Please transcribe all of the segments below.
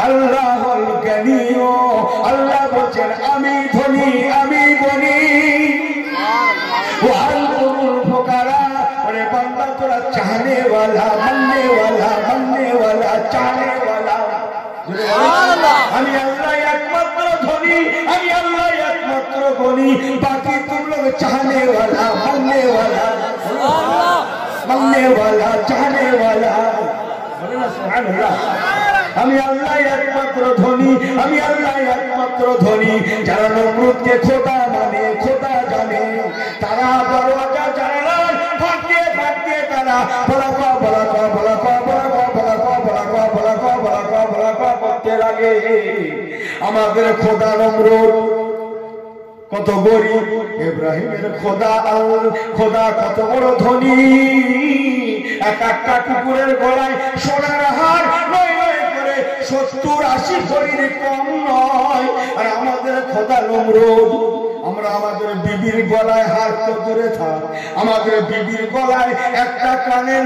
আল্লাহ হল জ্ঞানীয়। আল্লাহ বলছেন আমি ধনী, আমি গণী। বান্দা তোরা চাহনে वाला, মাননে वाला, মাননে वाला, চাহনে वाला। আমি আল্লাহ একমাত্র ধনী, আমি আল্লাহ একমাত্র গণী, বাকি তুম লোগ চাহনে वाला, মাননে वाला, মাননে वाला, চাহনে वाला। বলে না সুবহানাল্লাহ। আমি আল্লাহ একমাত্র ধনী, আমি আল্লাহ একমাত্র ধনী। যারা নমরুদকে খোদা মানে, খোদা জানে, তারা দরওয়াজা জানালার ফাঁক দিয়ে তারা বলাকা বলাকা বলাকা বলাকা বলাকা বলাকা বলাকা বলাকা বলাকা করতে লাগে। আমাদের খোদা নমরুদ কত গরিব, ইব্রাহিমের খোদা খোদা কত বড় ধনী। এক একটা কুকুরের গলায় সোনার হার নয় নয় করে 70-80 ভরির কম নয়। আর আমাদের খোদা নমরুদ, আমরা আমাদের বিবির গলায় হার তো দূরে থাক, আমাদের বিবির গলায় একটা কানের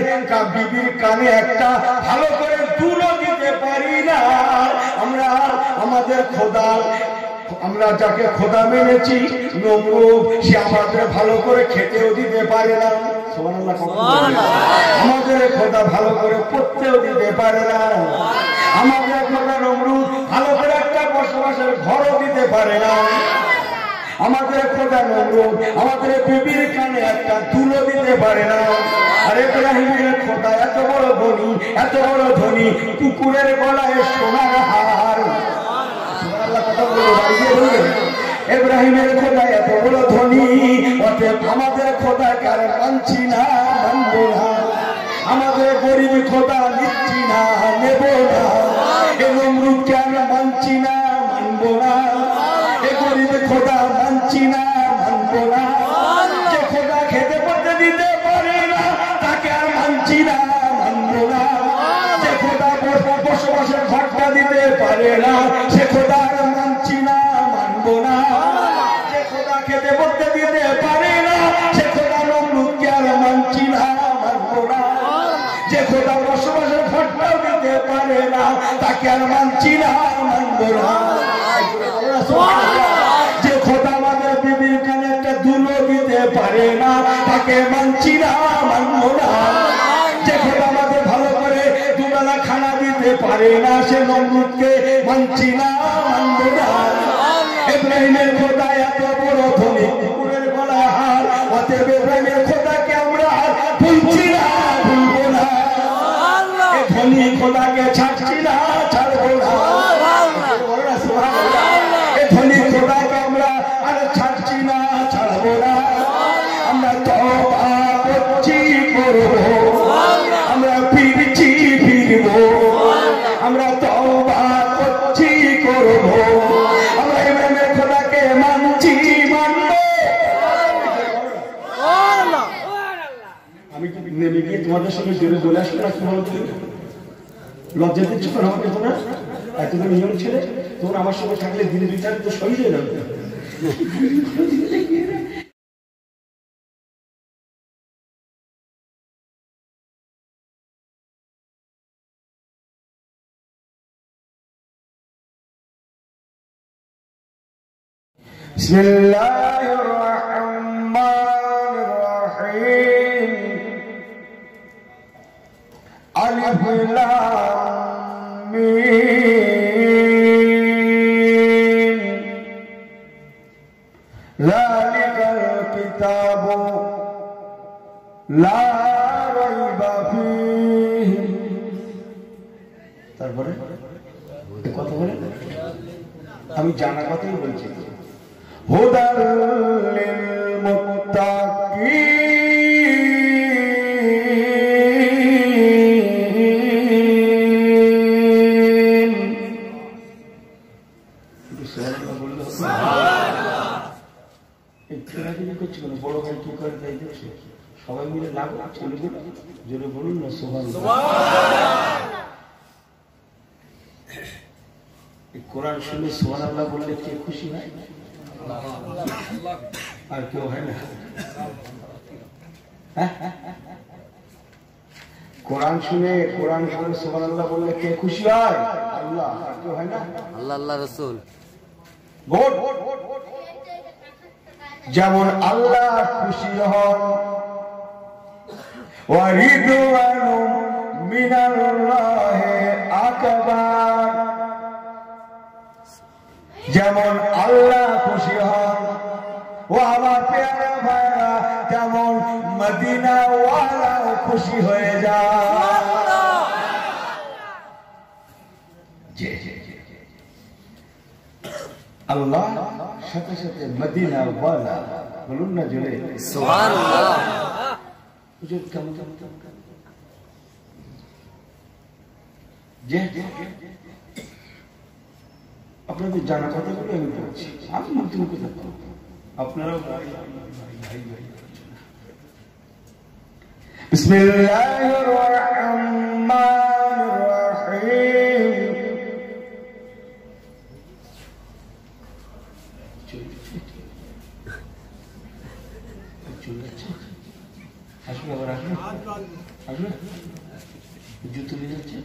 বিবির কানে একটা ভালো করে দুলও দিতে পারি না। আমরা আমাদের খোদা, আমরা যাকে খোদা মেনেছি নমরুদ, সে আমাদের ভালো করে খেতেও দিতে পারে না। আমাদের খোদা ভালো করে পড়তেও দিতে পারে না। আমাদের খোদা নমরুদ ভালো করে একটা বসবাসের ঘরও দিতে পারে না। আমাদের খোদা নমরুদ আমাদের বিবির কানে একটা তুলো দিতে পারে না। আর ইব্রাহিমের খোদা এত বড় ধনী, এত বড় ধনী, কুকুরের গলায় সোনার হার। সুবহানাল্লাহ, কথা বলে বাড়িয়ে বলবেন। ইব্রাহিমের খোদা এত বড় ধনী, অতএব আমাদের খোদা কার মানছি না, মানব না। আমাদের গরিব খোদা নিচ্ছি না, নেব না। এ নমরুদকে আমরা মানছি না, মানব না। এ গরিব খোদা মানছি না, মানব না। যে খোদা খেতে পড়তে দিতে পারে না, তাকে আর মানছি না, মানব না। যে খোদা বসবাসের ঘরটা দিতে পারে না, সে খোদা আর মানছি না, মানব না। যে খোদা খেতে পড়তে দিতে পারে না, সে খোদা নমরুদকে আর মানছি না, মানব না। যে খোদা বসবাসের ঘরটাও দিতে পারে না, তাকে আর মানছি না, মানব না। যে খোদা আমাদের বিবির কানে একটা দুলো দিতে পারে না, তাকে মানছি না, মানব না। যে খোদা আমাদের ভালো করে দুবেলা খানা দিতে পারে না, সে নমরুদকে মানছি না, মানব না। ইব্রাহিমের খোদা এত বড় ধনী, কুকুরের গলায় হার, অতএব ইব্রাহিমের খোদাকে আমরা ভুলছি না, ভুলব না। এ ধনী খোদাকে ছাড়ছি না, ছাড়বো না। এ ধনী খোদাকে আমরা আর ছাড়ছি না, ছাড়বো না। আমরা তওবা করছি, করব, আমরা ফিরছি, ফিরব। আমরা তওবা করছি, করব, আমরা ইব্রাহিমের খোদাকে মানছি, মানব। আমি কি নেমে গিয়ে তোমাদের সঙ্গে জোরে বলে আসবো না? লজ্জা দিচ্ছ কেন আমাকে তোমরা? এতদিন নিয়ম ছেড়ে তোমরা আমার সঙ্গে থাকলে দিনে 2-4 তো শহীদ হয়ে যাবে। বিসমিল্লাহির রহমানির রহিম। আলিফ লাম মিম। যালিকাল কিতাবু লা রাইবা ফীহি। তারপরে কথা বলে, আমি জানা কথাই বলছি। হুদাল লিল মুত্তাকিন। বড় ভাই কি করে তাই দেখছে, সবাই মিলে লাগো, ছেলেগুলো জোরে বলুন না সুবহানাল্লাহ। কোরআন শুনে সুবহানাল্লাহ বললে কে খুশি হয়? আর কেউ হয় না। কোরআন শুনে সুবহানাল্লাহ বললে কে খুশি হয়? আল্লাহ কেউ হয় না আল্লাহ আল্লাহ রাসূল ভোট যেমন আল্লাহ খুশি হন ওয়া রিদওয়ানুম মিনাল্লাহি আকবার যেমন আল্লাহ খুশি হন ও আমার প্যারা ভাইরা যেমন মদিনা ওয়ালা খুশি হয়ে যায় আল্লাহ সাথে সাথে মদিনা ওয়ালা বলুন না জোরে সুবহানাল্লাহ হুজুর কেমন যে আপনাদের জানা কথাগুলো আমি বলছি আমি নতুন কথা আপনারাও বিসমিল্লাহির রহমানির রহিম আসলে আবার আসলে জুতো নিয়ে যাচ্ছে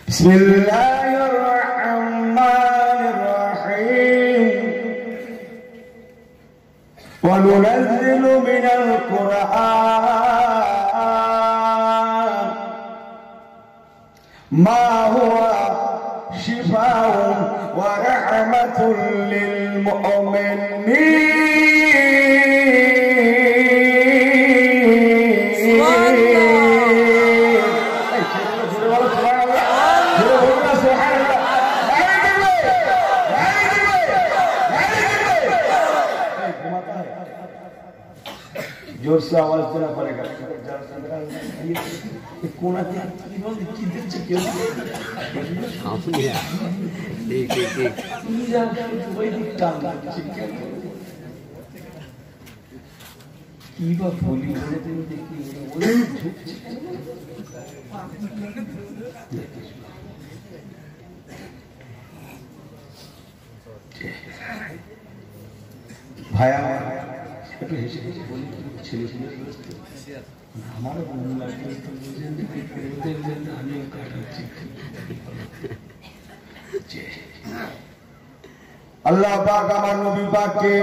بسم الله الرحمن الرحيم وننزل من القرآن ما هو شفاء ورحمة जोर से आवाज देना पड़ेगा भाया আল্লাহ পাক আমার নবী পাককে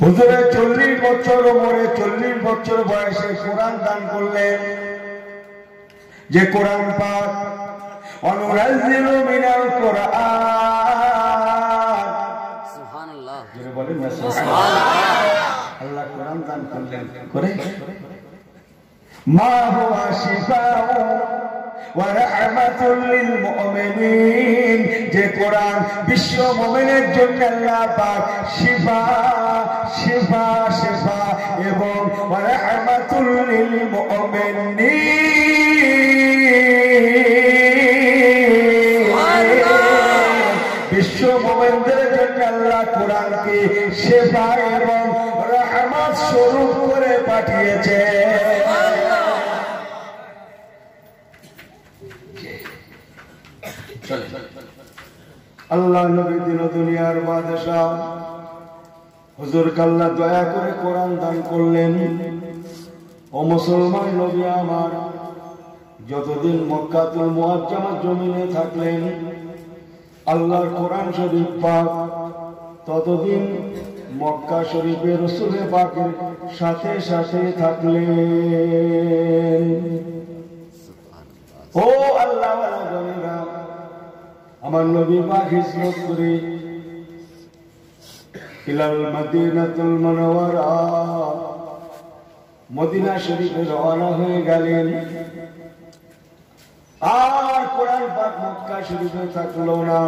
হুজুরে 40 বছর উমরে 40 বছর বয়সে কোরআন দান করলেন যে কোরআন পাক অনুনাজিলু মিনাল কোরআন সুবহানাল্লাহ জোরে বলেন না সুবহানাল্লাহ আল্লাহ কোরআন দান করলেন করে মা হুয়া শিফাউ ওয়া রাহমাতুল লিল মুমিনিন যে কোরআন বিশ্ব মুমিনের জন্য আল্লাহ পাক শিফা শিফা শিফা এবং ওয়া রাহমাতুল লিল মুমিনিন বিশ্ব মুমিনদের জন্য আল্লাহ কোরআনকে শিফা এবং রহমত স্বরূপ করে পাঠিয়েছে আল্লাহ নবী দিন দুনিয়ার বাদশাহ হুজুর আল্লাহ দয়া করে কোরআন দান করলেন ও মুসলমান নবী আমার যতদিন মক্কাতুল মুআজ্জামার জমিনে থাকলেন আল্লাহর কোরআন শরীফ পাক ততদিন মক্কা শরীফে রাসূল পাকের সাথে সাথে থাকলেন ও আল্লাহ ওয়ালা গণেরা আমার নবী পাক হিজরত করে ইলাল মদিনাতুল মুনাওয়ারা মদিনা শরীফে রওনা হয়ে গেলেন আর কোরআন পাক মক্কা শরীফে থাকলো না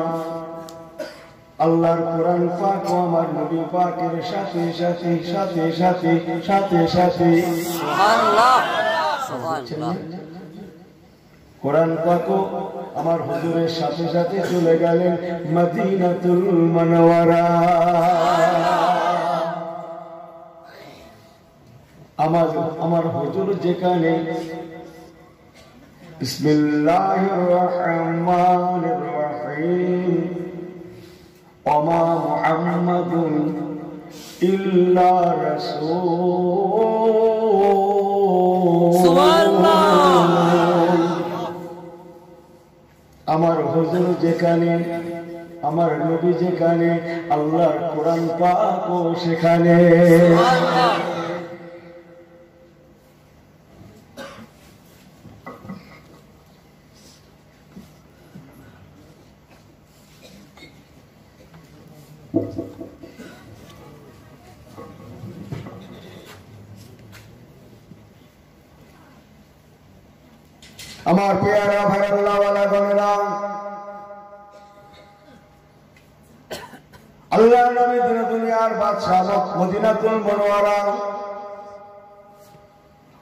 আল্লাহর কোরআন পাক আমার নবী পাকের সাথে সাথে সাথে সাথে সাথে সাথে সুবহানাল্লাহ সুবহানাল্লাহ কোরআন পাক আমার হুজুরের সাথে সাথে চলে গেলেন মদিনাতুল মুনাওয়ারা আমার হুজুর যেখানে বিসমিল্লাহির রহমানির রহিম ওমা মুহাম্মাদুন ইল্লা রাসূল সুবহানাল্লাহ। আমার হুজুর যেখানে, আমার নবী যেখানে, আল্লাহর কোরআন পাকও সেখানে। আমার পেয়ারা ভাই আল্লাহ ওয়ালা গণেরা, আল্লাহর নবী দুনিয়ার বাদশাহ মদিনাতুল মুনাওয়ারা,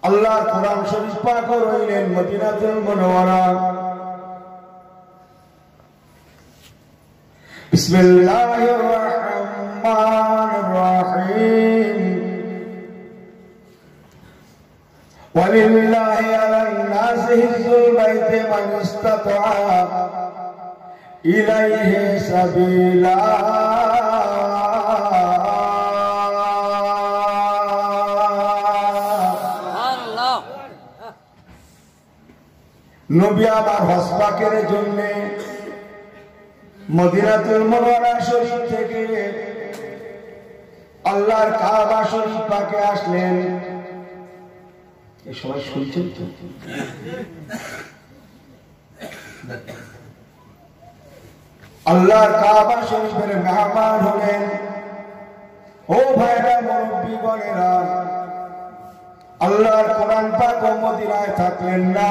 আল্লাহর কোরআন শরীফ পাক রইলেন মদিনাতুল মুনাওয়ারা। বিসমিল্লাহির রহমানির রহিম ওয়ালিল্লাহি আলান নাসি হিজ্জুল বাইতি মান ইসতাতাআ ইলাইহি সাবিলা। নবী আমার হজ পাকের জন্য মদিনাতুল মুনাওয়ারা শরীফ থেকে আল্লাহর কাবা শরীফ পাকে আসলেন। এই সবাই শুনছেন তো? আল্লাহর কাবা শরীফের মেহমান হলেন। ও ভাইরা মুরব্বিগণেরা, আল্লাহর কোরআন পাক মদিনায় থাকলেন না,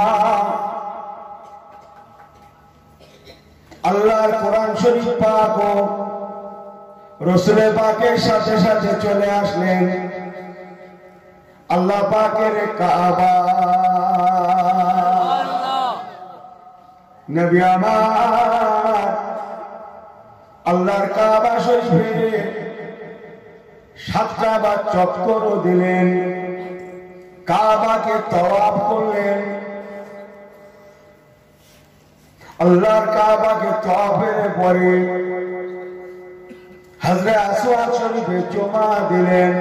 আল্লাহর কোরআন শরীফ পাক রাসূল পাকের সাথে সাথে চলে আসলেন আল্লাহ পাকের কাবা। নবী আমার আল্লাহর কাবা শরীফে 7টা বার চক্কর দিলেন, কাবাকে তওয়াফ করলেন। আল্লাহর কাবাকে তওয়াফের পরে হযরত আসওয়াদ শরীফে জমা দিলেন।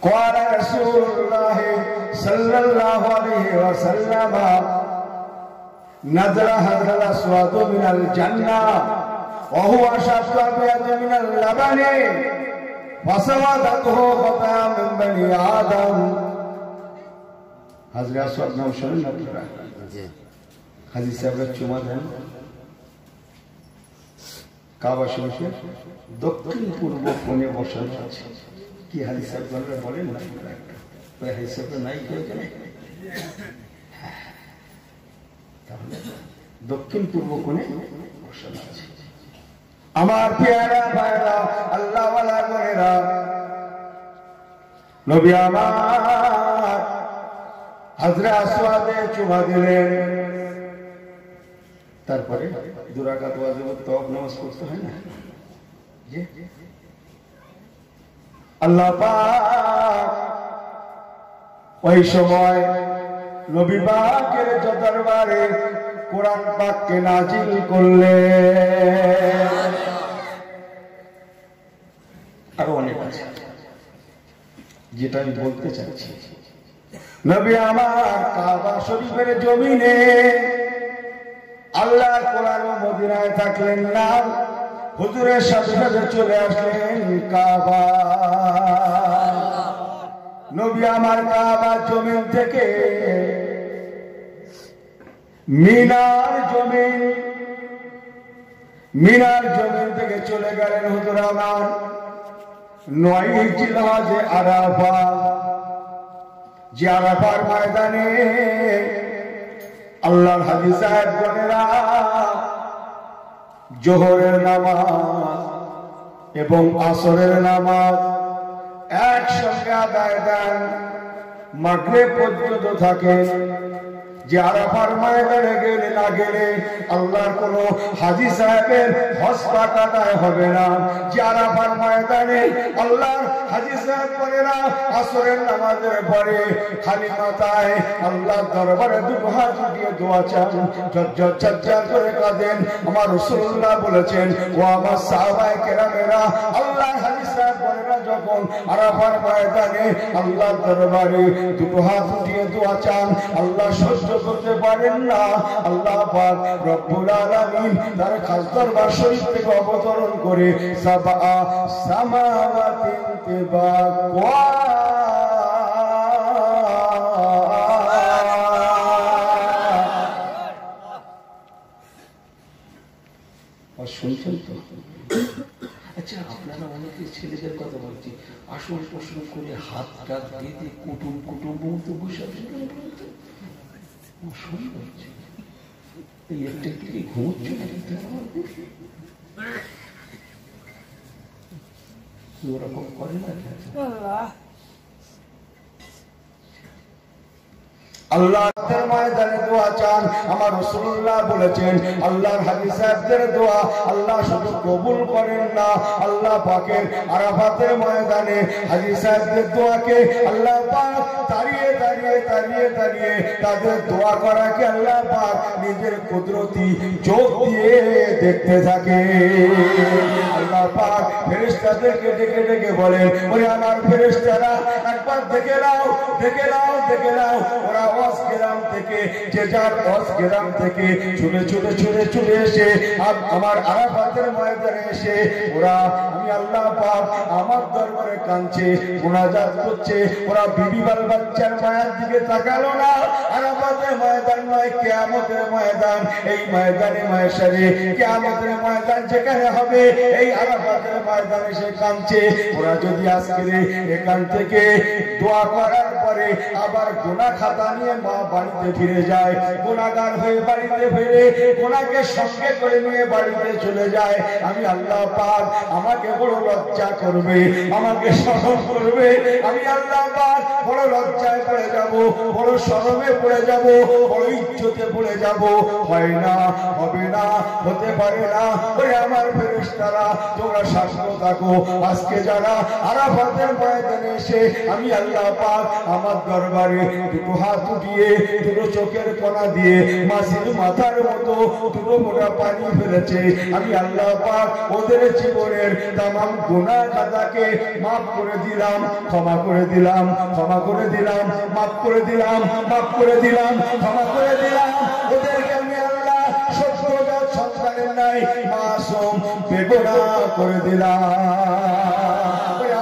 قال رسول الله صلى الله عليه وسلم نظر هذا الأسود من الجنة وهو أشد أبيض من اللبن فسودته خطايا من بني آدم। হযরত আসওয়াদ নাম শুনেন আপনারা? জি। হাজী সাহেবরা চুমা দেন কাবা শরীফের দক্ষিণ পূর্ব কোণে বসে আছে। কি হাজী সাহেবরা বলেন না? ওই হাজী সাহেবরা নাই কেউ জানে? তাহলে দক্ষিণ পূর্ব কোণে বসে আছে। আমার পেয়ারা ভাইরা আল্লাহ ওয়ালা গণেরা, নবী আমার হযরত আসওয়াদে চুমা দিলেন। তারপরে 2 রাকাত ওয়াজিব তওয়াফ নামাজ পড়তে হয় না? জি। আল্লাহ পাক ওই সময় নবী পাকের দরবারে কোরআন পাককে নাজিল করলেন। আরো অনেক আছে যেটা আমি বলতে চাইছি। নবী আমার কাবা শরীফের জমিনে আল্লাহর কোরআন মদিনায় থাকলেন না, হুজুরের সাথে সাথে চলে আসলেন কাবা। নবী আমার কাবা জমিন থেকে মিনার জমিন থেকে চলে গেলেন হুজুর আমার 9 জিলহজে আরাফা, যে আরাফার ময়দানে আল্লাহর হাজী সাহেব গণেরা জোহরের নামাজ এবং আসরের নামাজ একসঙ্গে আদায় দেন, মাগরিব পর্যন্ত থাকেন। যে আরাফার ময়দানে গেলে না গেলে আল্লাহর কোন হাজী সাহেবের হজ কাটায় হবে না। যে আরাফার ময়দানে আল্লাহর হাজী সাহেব বলেরা আসরের নামাজের পরে খালি মাথায় আল্লাহর দরবারে দুটো হাত উঠিয়ে দোয়া চান, ঝরঝর ঝরঝর করে কাঁদেন। আমার রাসূলুল্লাহ বলেছেন, ও আমার সাহাবায়ে কেরামেরা, আল্লাহর হাজী সাহেব বলেরা যখন আরাফার ময়দানে আল্লাহর দরবারে দুটো হাত উঠিয়ে দোয়া চান, আল্লাহ সহ্য করতে পারেন না। আল্লাহ পাক রব্বুল আলামিন তার খাস দরবার শরীফ থেকে অবতরণ করে সাবআ সামাওয়াতিন তিবাকা শুনছেন তো? আচ্ছা, আপনারা অনেকে ছেলেদের কথা বলছি, আসল প্রশ্ন করে হাত টাত বেঁধে কুটুম কুটুম মতো বসে এই একটা থেকে ঘুমোচ্ছে ওরকম করে না। আল্লাহর ময়দানে দোয়া চান। আমার রাসূলুল্লাহ বলেছেন, আল্লাহর হাজী সাহেবদের দোয়া আল্লাহ শুধু কবুল করেন না, আল্লাহ পাকের আরাফাতের ময়দানে হাজী সাহেবদের দোয়াকে আল্লাহ পাক দাঁড়িয়ে দাঁড়িয়ে দাঁড়িয়ে দাঁড়িয়ে তাদের দোয়া করাকে আল্লাহ পাক নিজের কুদরতি চোখ দিয়ে দেখতে থাকে। আল্লাহ পাক ফেরেশতাদেরকে ডেকে ডেকে বলেন, ওরে আমার ফেরেশতারা একবার দেখে নাও, দেখে নাও, দেখে নাও, ওরা গ্রাম থেকে যে যার গ্রাম থেকে ছুটে ছুটে ছুটে ছুটে এসে আমার আরাফাতের ময়দানে এসে ওরা আমি আল্লাহ পাক আমার দরবারে কাঁদছে, মুনাজাত করছে। ওরা বিবি বাল বাচ্চার মায়ের দিকে তাকালো না। আরাফাতের ময়দান নয়, কিয়ামতের ময়দান। এই ময়দানে মায়শারে কিয়ামতের ময়দান যেখানে হবে, এই আরাফাতের ময়দানে সে কাঁদছে। ওরা যদি আজকে এখান থেকে দোয়া করার পরে আবার গুনাহ খাতা নিয়ে মা বাড়িতে ফিরে যায়, গুনাহগার হয়ে বাড়িতে ফিরে গুনাহকে সঙ্গে করে নিয়ে বাড়িতে চলে যায়, আমি আল্লাহ পাক আমাকে বড় লজ্জা করবে, আমাকে শরম করবে। আমি আল্লাহ পাক বড় লজ্জায় পড়ে যাব, বড় শরমে পড়ে যাব, বড় ইজ্জতে পড়ে যাব। হয় না, হবে না, হতে পারে না। ওরে আমার ফেরেশতারা, তোমরা শান্ত থাকো। আজকে যারা আরাফাতের ময়দানে এসে আমি আল্লাহ পাক আমার দরবারে দুটো হাত উঠিয়ে দুটো চোখের কোনা দিয়ে মাসির মাথার মতো দুটো মোটা পানি ফেলেছে, আমি আল্লাহ পাক ওদের জীবনের তামাম গুনাহ খাতাকে মাফ করে দিলাম, ক্ষমা করে দিলাম, ক্ষমা করে দিলাম, মাফ করে দিলাম, মাফ করে দিলাম, ক্ষমা করে দিলাম। ওদেরকে আমি আল্লাহ সত্যতার সন্তানের নাই মাসুম বেগুনাহ করে দিলাম।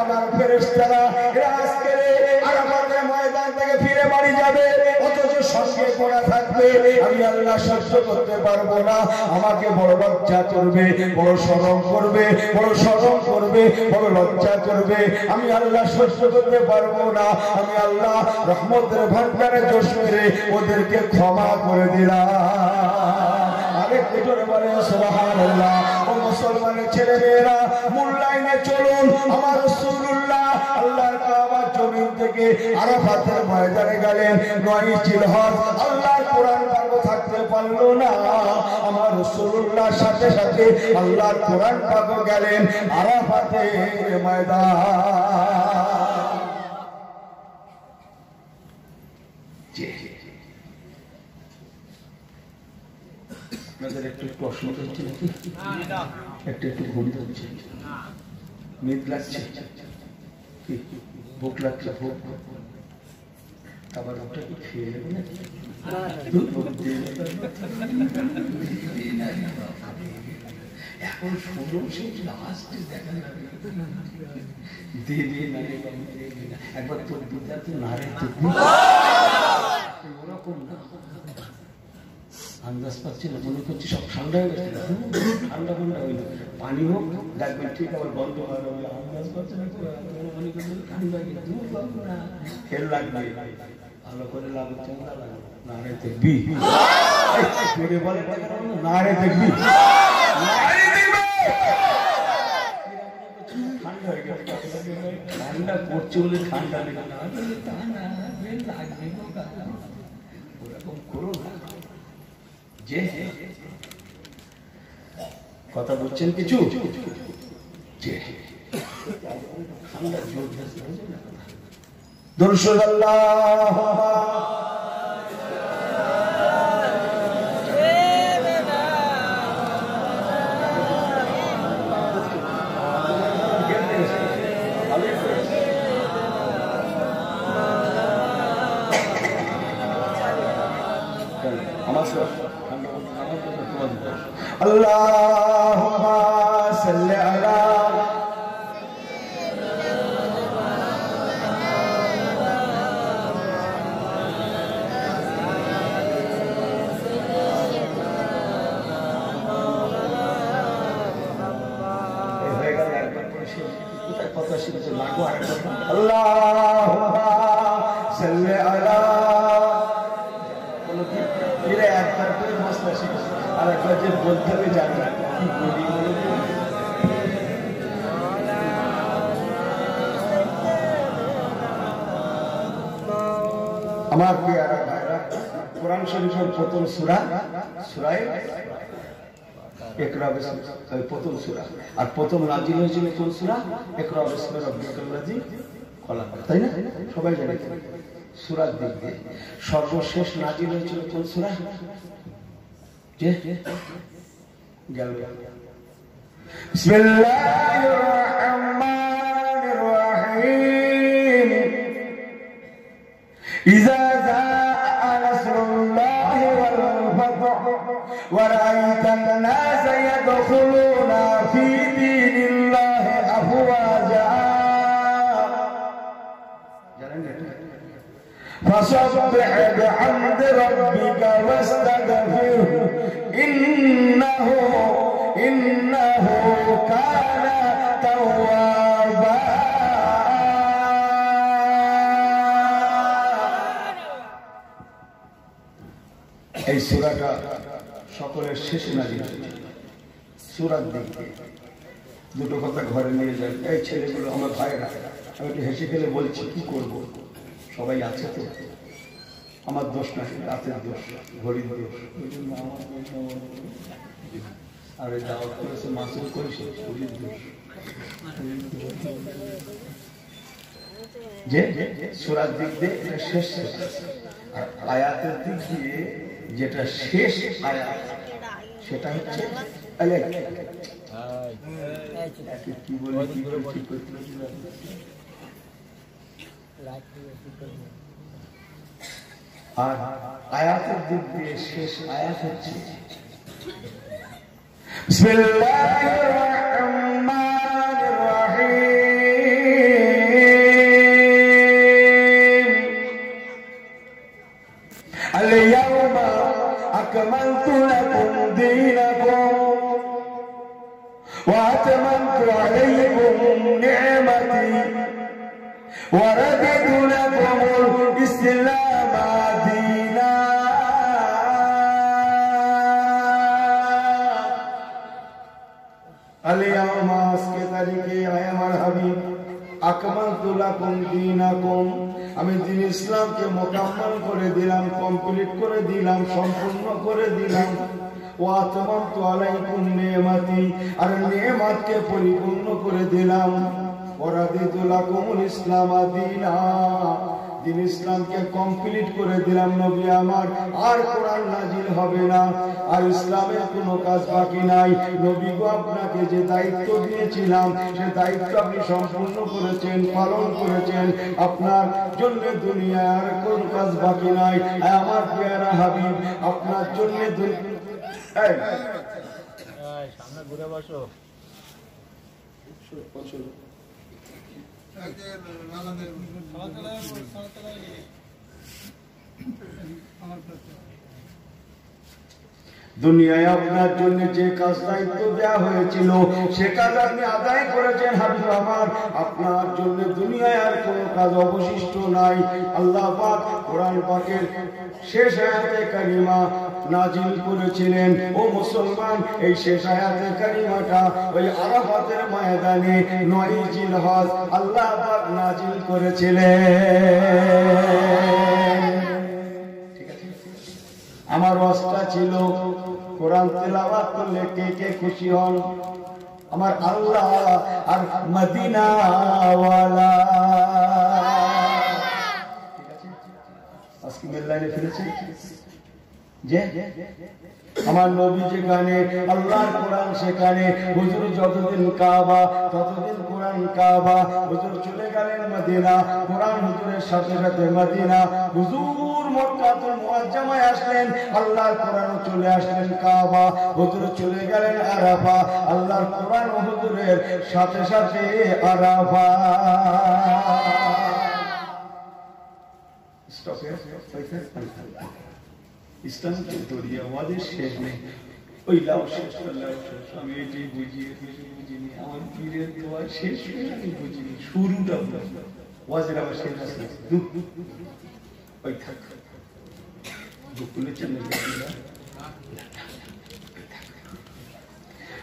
আমার ফেরেশতারা আজকে আরাফাতের ময়দান থেকে ফিরে বাড়ি যাবে, অথচ সঙ্গে পড়া থাকবে। আমি আল্লাহ সহ্য করতে পারবো না, আমাকে বড় লজ্জা করবে, বড় শরম করবে, বড় শরম করবে, বড় লজ্জা করবে। আমি আল্লাহ সহ্য করতে পারবো না। আমি আল্লাহ রহমতের ভান্ডারে জোশ মেরে ওদেরকে ক্ষমা করে দিলাম। আরেকটু জোরে বলেন সুবহানাল্লাহ। ও মুসলমানের ছেলে মেয়েরা, মূল লাইনে চলুন। আমার রাসূলুল্লাহ আল্লাহর কাবার জমিন থেকে আরাফাতের ময়দানে গেলেন 9 জিলহজ। আল্লাহর কোরআন পাক থাকতে পারলো না। আমার রাসূলুল্লাহর সাথে সাথে আল্লাহর কোরআন পাক গেলেন আরাফাতের ময়দান। আপনাদের একটু প্রশ্ন হচ্ছে নাকি? একটু একটু ঘুম ধরছে, নিদ লাগছে, ভোক লাগছে, ভোক আবার ওটা কি খেয়ে নেবে না? এখন শুনো সেই লাস্ট দেখা যাবে দেবে না, একবার তোর দুটা তো নারে ওরকম না। আন্দাজ পাচ্ছি না, মনে করছি সব ঠান্ডা হয়ে গেছে। ঠান্ডা ঠান্ডা হইল, পানি হোক দেখবেন ঠিক আবার বন্ধ হয়ে যাবে। আন্দাজ পাচ্ছে না, মনে করছি ঠান্ডা খেল লাগবে, ভালো করে লাগবে, ঠান্ডা লাগবে। নারে দেখবি, বলে নারে দেখবি, ঠান্ডা হয়ে গেছে, ঠান্ডা পড়ছে বলে ঠান্ডা লেগে না, তা না লাগবে। ওরকম করো যে কথা বুঝছেন কিছু? যে দরুদ আল্লাহ Allahumma salli ala Allahumma salli ala একবার করে মশলা শিখছে আর একবার যে বলতে হবে জানি না কি বলি আমার পেয়ারা ভাইরা কোরআন শরীফের প্রথম সূরা সূরায়ে ইকরা বিসমিল্লাহ প্রথম সূরা আর প্রথম নাযিল হয়েছিল কোন সূরা ইকরা বিসমি রাব্বিকাল্লাযী খলাক তাই না সবাই জানে সূরার দিক দিয়ে সর্বশেষ নাযিল হয়েছিল কোন সূরা যে গেল বিসমিল্লাহির রহমানির রহিম ইযা জাআ নাসরুল্লাহি ওয়াল ফাতহ ওয়া রাআইতান নাসা ইয়াদখুলুনা ফী দীনিল্লাহি আফওয়াজা فسبح بحمد ربك واستغفره إنه كان توابا এই সূরাটা সকলের শেষে নাযিল হয়েছে সূরার দিকে দুটো কথা ঘরে নিয়ে যান এই ছেলেগুলো আমার ভাইরা আমি একটু হেসে খেলে বলছি কি করব সবাই আছে তো আমার দোষ না রাতের দোষ ঘড়ির দোষ আর এই দাওয়াত করেছে মাসুল করেছে ঘড়ির দোষ যে সূরার দিক দিয়ে এটা শেষ আর আয়াতের দিক দিয়ে যেটা শেষ আয়াত সেটা হচ্ছে কি বলি কি করে ঠিক করতে আর আয়াতের দিক দিয়ে শেষ আয়াত হচ্ছে বিসমিল্লাহির রহমানির রহিম আল-ইয়াওমা আকমালতু লাকুম দীনাকুম ওয়া আতমামতু আলাইকুম নি'মাতি ورددت لكم الإسلام دينا اليوم আজকে তারিখে আমার হাবিব আকমালতু লাকুম দীনাকুম আমি দ্বীন ইসলামকে মোকাম্মল করে দিলাম কমপ্লিট করে দিলাম সম্পূর্ণ করে দিলাম ওয়া আতমামতু আলাইকুম নি'মাতি আর নি'মাতকে পরিপূর্ণ করে দিলাম ওয়ারাদিতু লাকুমুল ইসলাম দীনা দ্বীন ইসলামকে কমপ্লিট করে দিলাম নবী আমার আর কোরআন নাজিল হবে না আর ইসলামের কোনো কাজ বাকি নাই নবী গো আপনাকে যে দায়িত্ব দিয়েছিলাম সে দায়িত্ব আপনি সম্পূর্ণ করেছেন পালন করেছেন আপনার জন্য দুনিয়ায় আর কোনো কাজ বাকি নাই আমার প্রিয় হাবিব আপনার জন্য এই সামনে ঘুরে বসো দুনিয়ায় আপনার জন্য যে কাজ দায়িত্ব দেওয়া হয়েছিল সে কাজ আপনি আদায় করেছেন হাবিব আমার আপনার জন্য দুনিয়ায় আর কোনো কাজ অবশিষ্ট নাই আল্লাহ পাক কোরআন পাকের শেষ আয়াতে কারিমা নাজিল করেছিলেন ও মুসলমান এই শেষ আয়াতে কারিমাটা ওই আরাফাতের ময়দানে 9 জিলহজ আল্লাহ পাক নাজিল করেছিলেন ঠিক আছে আমার ওয়াজটা ছিল কোরআন তেলাওয়াত করলে কে কে খুশি হন? আমার আল্লাহ আর মদিনা ওয়ালা। আজকে মেলায় ফিরেছে যে আমার নবী যেখানে, আল্লাহর কোরআন সেখানে, হুজুর যতদিন কাবা ততদিন কোরআন কাবা। হুজুর চলে গেলেন মদিনা, কোরআন হুজুরের সাথে সাথে মদিনা। হুজুর মক্কাতুল মুআজ্জামায় আসলেন, আল্লাহর কোরআন চলে আসলেন কাবা। হুজুর চলে গেলেন আরাফা, আল্লাহর কোরআন হুজুরের সাথে সাথে আরাফা। ইসলামকে দরিয়া আমাদের শেষ নেই, ওই লাউ শেষ লাউ শেষ। আমি এটাই বুঝিয়ে বুঝিনি, আমার পীরের দোয়া শেষ হয়ে আমি বুঝিনি, শুরুটা ওয়াজের আবার শেষ আছে। ওই থাক